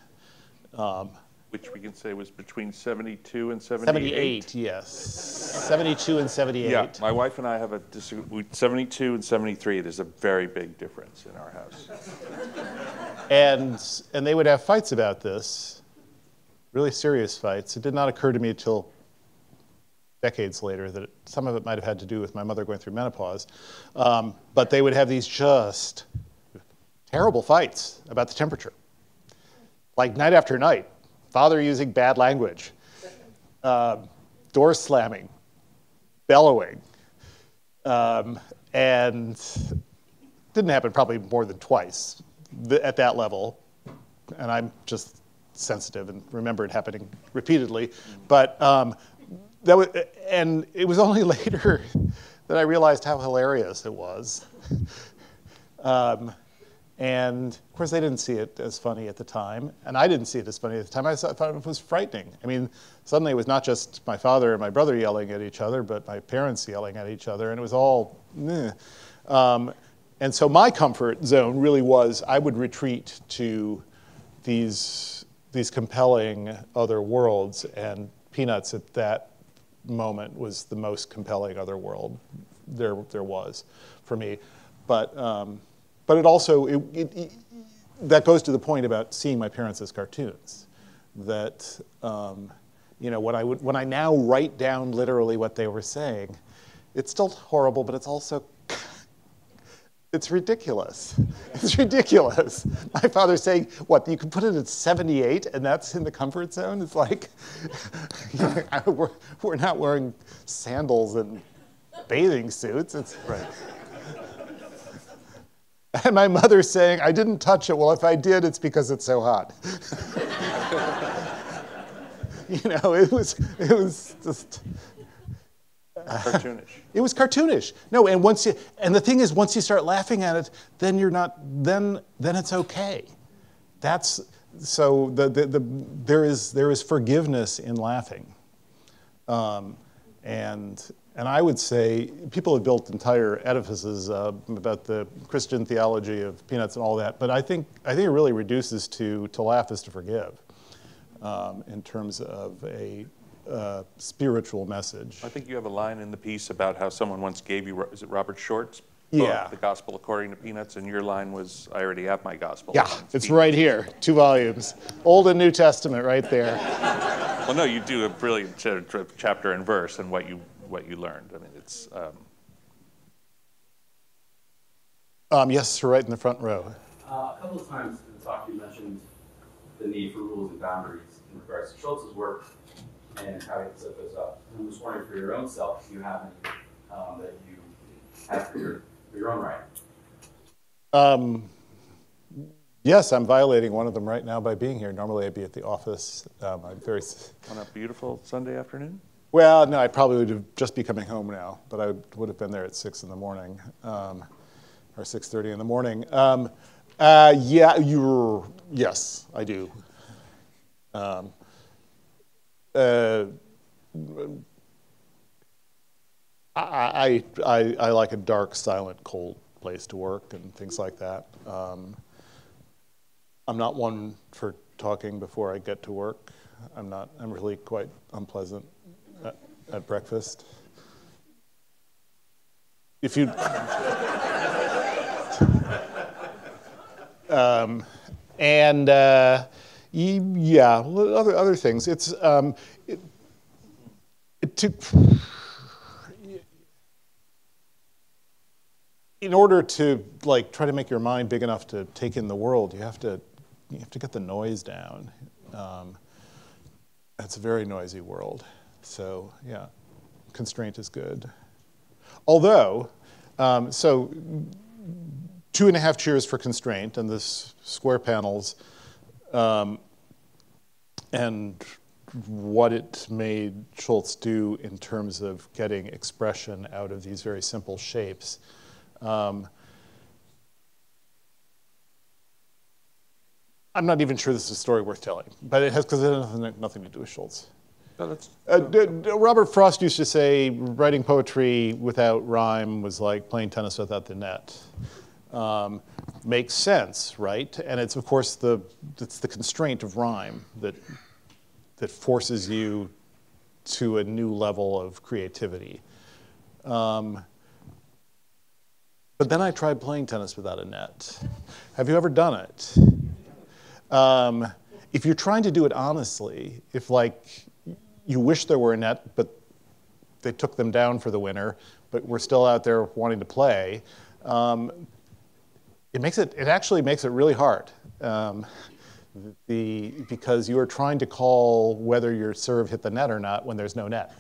Which we can say was between 72 and 78. 78, yes. 72 and 78. Yeah, my wife and I have 72 and 73. There's a very big difference in our house. And they would have fights about this, really serious fights. It did not occur to me until decades later that some of it might have had to do with my mother going through menopause. But they would have these just terrible fights about the temperature. Like night after night, father using bad language, doors slamming, bellowing. And didn't happen probably more than twice at that level. And I'm just sensitive and remember it happening repeatedly. But and it was only later that I realized how hilarious it was. And of course, they didn't see it as funny at the time, and I didn't see it as funny at the time. I thought it was frightening. I mean, suddenly it was not just my father and my brother yelling at each other, but my parents yelling at each other, and it was all meh. And so my comfort zone really was I would retreat to these compelling other worlds, and Peanuts at that moment was the most compelling other world there was for me. But it also, that goes to the point about seeing my parents as cartoons. That, you know, when I now write down literally what they were saying, it's still horrible, but it's also, it's ridiculous. It's ridiculous. My father's saying, what, you can put it at 78 and that's in the comfort zone? It's like, we're not wearing sandals and bathing suits. It's right. And my mother's saying, I didn't touch it. Well, if I did, it's because it's so hot. You know, it was just cartoonish. It was cartoonish. No, and the thing is, once you start laughing at it, then you're not. Then it's okay. That's so. There is forgiveness in laughing, and I would say people have built entire edifices about the Christian theology of Peanuts and all that, but I think it really reduces to laugh is to forgive, in terms of a spiritual message. I think you have a line in the piece about how someone once gave you, is it Robert Short's book, Yeah. The Gospel According to Peanuts, and your line was, I already have my gospel. Yeah, it's right here, 2 volumes, Old and New Testament, right there. Well, no, you do a brilliant chapter and verse and what you learned. I mean, it's. Yes, right in the front row. A couple of times in the talk you mentioned the need for rules and boundaries in regards to Schultz's work and how he set those up. I'm just wondering for your own self, do you have any that you have for your own writing? Yes, I'm violating one of them right now by being here. Normally I'd be at the office. I'm very... On a beautiful Sunday afternoon? Well, no, I probably would have just be coming home now, but I would have been there at 6 in the morning, or 6:30 in the morning. Yes, I do. Um, I like a dark, silent, cold place to work and things like that. I'm not one for talking before I get to work. I'm really quite unpleasant at breakfast. If you, yeah, other things. It's in order to like try to make your mind big enough to take in the world, you have to get the noise down. It's a very noisy world, so yeah, constraint is good. Although, so 2.5 cheers for constraint and this square panels, and what it made Schultz do in terms of getting expression out of these very simple shapes. I'm not even sure this is a story worth telling, but it has nothing to do with Schultz. Robert Frost used to say writing poetry without rhyme was like playing tennis without the net. Makes sense, right? And it's of course it's the constraint of rhyme that forces you to a new level of creativity. But then I tried playing tennis without a net. Have you ever done it? If you're trying to do it honestly, if like you wish there were a net, but they took them down for the winter, but we're still out there wanting to play, it actually makes it really hard. Because you are trying to call whether your serve hit the net or not when there's no net.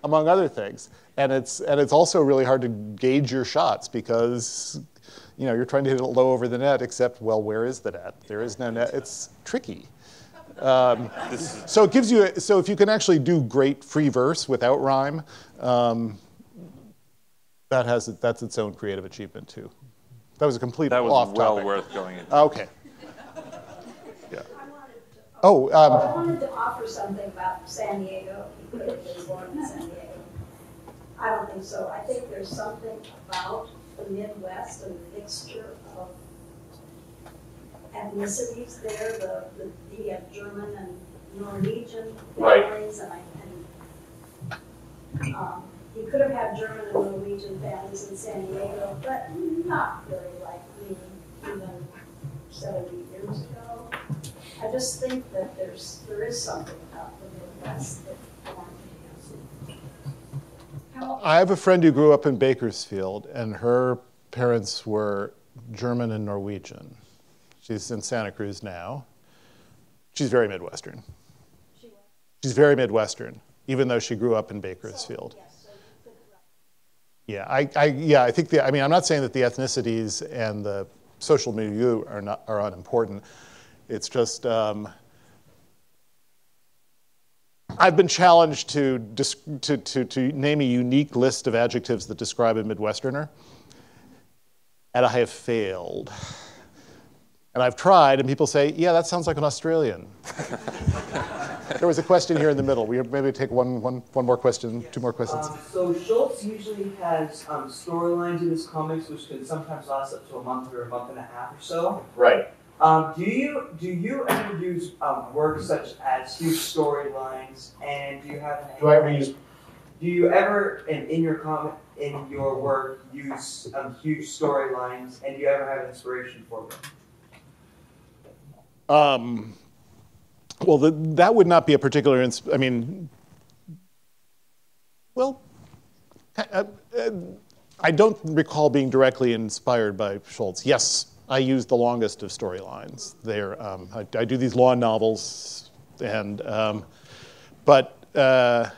Among other things. And it's also really hard to gauge your shots because you're trying to hit it low over the net, except, well, where is the net? There is no net. It's tricky. So it gives you, so if you can actually do great free verse without rhyme, that's its own creative achievement too. That was a complete off topic. That was well worth going into. Okay. Yeah. I wanted to offer something about San Diego. He could have been born in San Diego. I don't think so. I think there's something about the Midwest and the mixture of ethnicities there. You have German and Norwegian families, he could have had German and Norwegian families in San Diego, but not very likely even 70 years ago. I just think that there is something about the Midwest that I have a friend who grew up in Bakersfield, and her parents were German and Norwegian. She's in Santa Cruz now. She's very Midwestern. She's very Midwestern, even though she grew up in Bakersfield. Yeah, I think I'm not saying that the ethnicities and the social milieu are unimportant. It's just I've been challenged to name a unique list of adjectives that describe a Midwesterner, and I have failed. And I've tried, and people say, yeah, that sounds like an Australian. There was a question here in the middle. We maybe take one more question, two more questions. So Schultz usually has storylines in his comics, which can sometimes last up to a month or a month and a half or so. Right. Do you ever use work such as huge storylines, and do you have any? Do you ever in your work use huge storylines, and do you ever have inspiration for them? Well, that would not be a particular. I don't recall being directly inspired by Schultz. Yes. I use the longest of storylines. I do these law novels, but the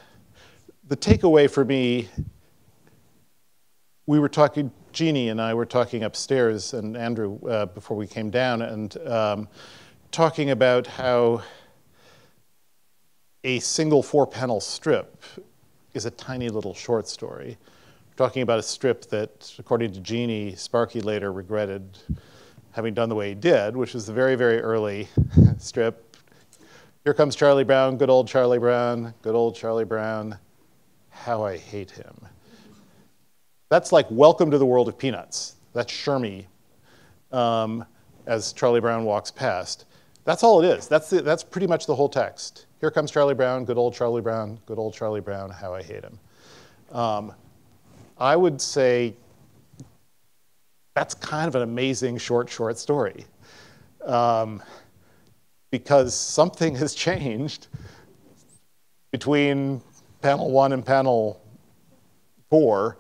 takeaway for me, we were talking, Jeannie and I were talking upstairs, and Andrew before we came down, and talking about how a single 4-panel strip is a tiny little short story. Talking about a strip that, according to Jeannie, Sparky later regretted having done the way he did, which was the very, very early strip. Here comes Charlie Brown, good old Charlie Brown, good old Charlie Brown. How I hate him. That's like welcome to the world of Peanuts. That's Shermie as Charlie Brown walks past. That's all it is. That's pretty much the whole text. Here comes Charlie Brown, good old Charlie Brown, good old Charlie Brown, how I hate him. I would say that's kind of an amazing short story. Because something has changed between panel 1 and panel 4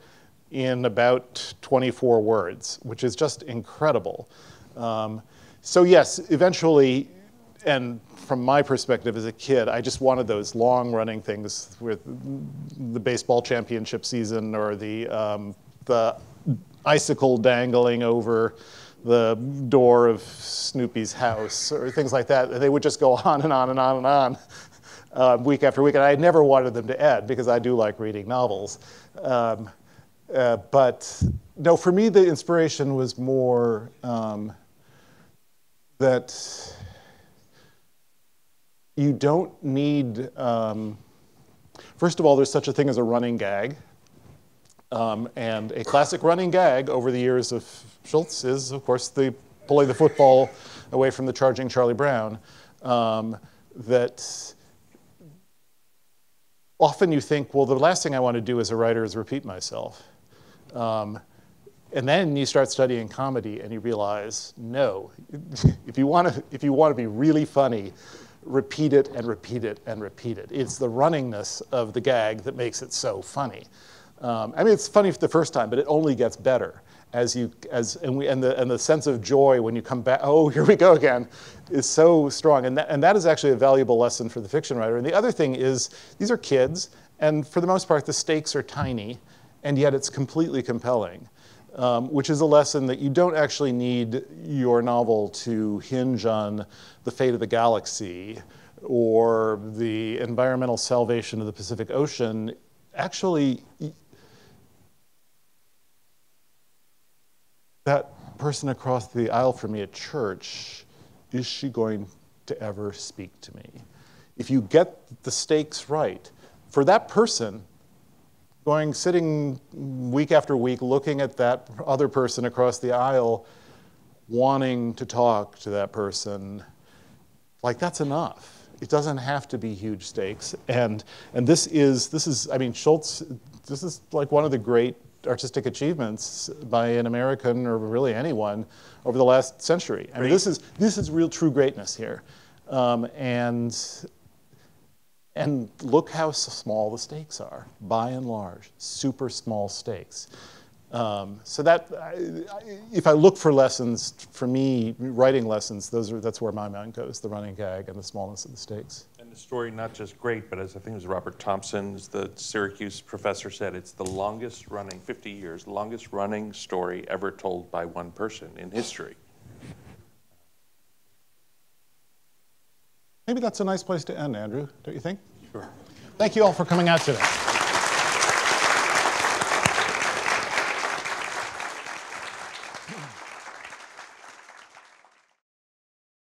in about 24 words, which is just incredible. So yes, eventually, and from my perspective as a kid, I just wanted those long-running things with the baseball championship season or the icicle dangling over the door of Snoopy's house or things like that. They would just go on and on and on and on week after week. And I had never wanted them to end because I do like reading novels. But no, for me, the inspiration was more that you don't need, first of all, there's such a thing as a running gag. And a classic running gag over the years of Schultz is, of course, the pulling the football away from the charging Charlie Brown. That often you think, well, the last thing I want to do as a writer is repeat myself. And then you start studying comedy and you realize, no, if you want to be really funny, repeat it and repeat it and repeat it. It's the runningness of the gag that makes it so funny. I mean, it's funny for the first time, but it only gets better and the sense of joy when you come back. Oh, here we go again, is so strong, and that is actually a valuable lesson for the fiction writer. And the other thing is, these are kids, and for the most part, the stakes are tiny, and yet it's completely compelling, which is a lesson that you don't actually need your novel to hinge on the fate of the galaxy or the environmental salvation of the Pacific Ocean. Actually, that person across the aisle from me at church, is she going to ever speak to me? If you get the stakes right, for that person, sitting week after week, looking at that other person across the aisle, wanting to talk to that person, like that's enough. It doesn't have to be huge stakes. And this is, I mean, Schultz, this is like one of the great artistic achievements by an American or really anyone over the last century. I mean, this is real true greatness here. And look how small the stakes are, by and large, super small stakes. So that, if I look for lessons, for me, writing lessons, that's where my mind goes, the running gag and the smallness of the stakes. And the story, not just great, but as I think it was Robert Thompson, the Syracuse professor said, it's the longest running, 50 years, longest running story ever told by one person in history. Maybe that's a nice place to end, Andrew, don't you think? Sure. Thank you all for coming out today.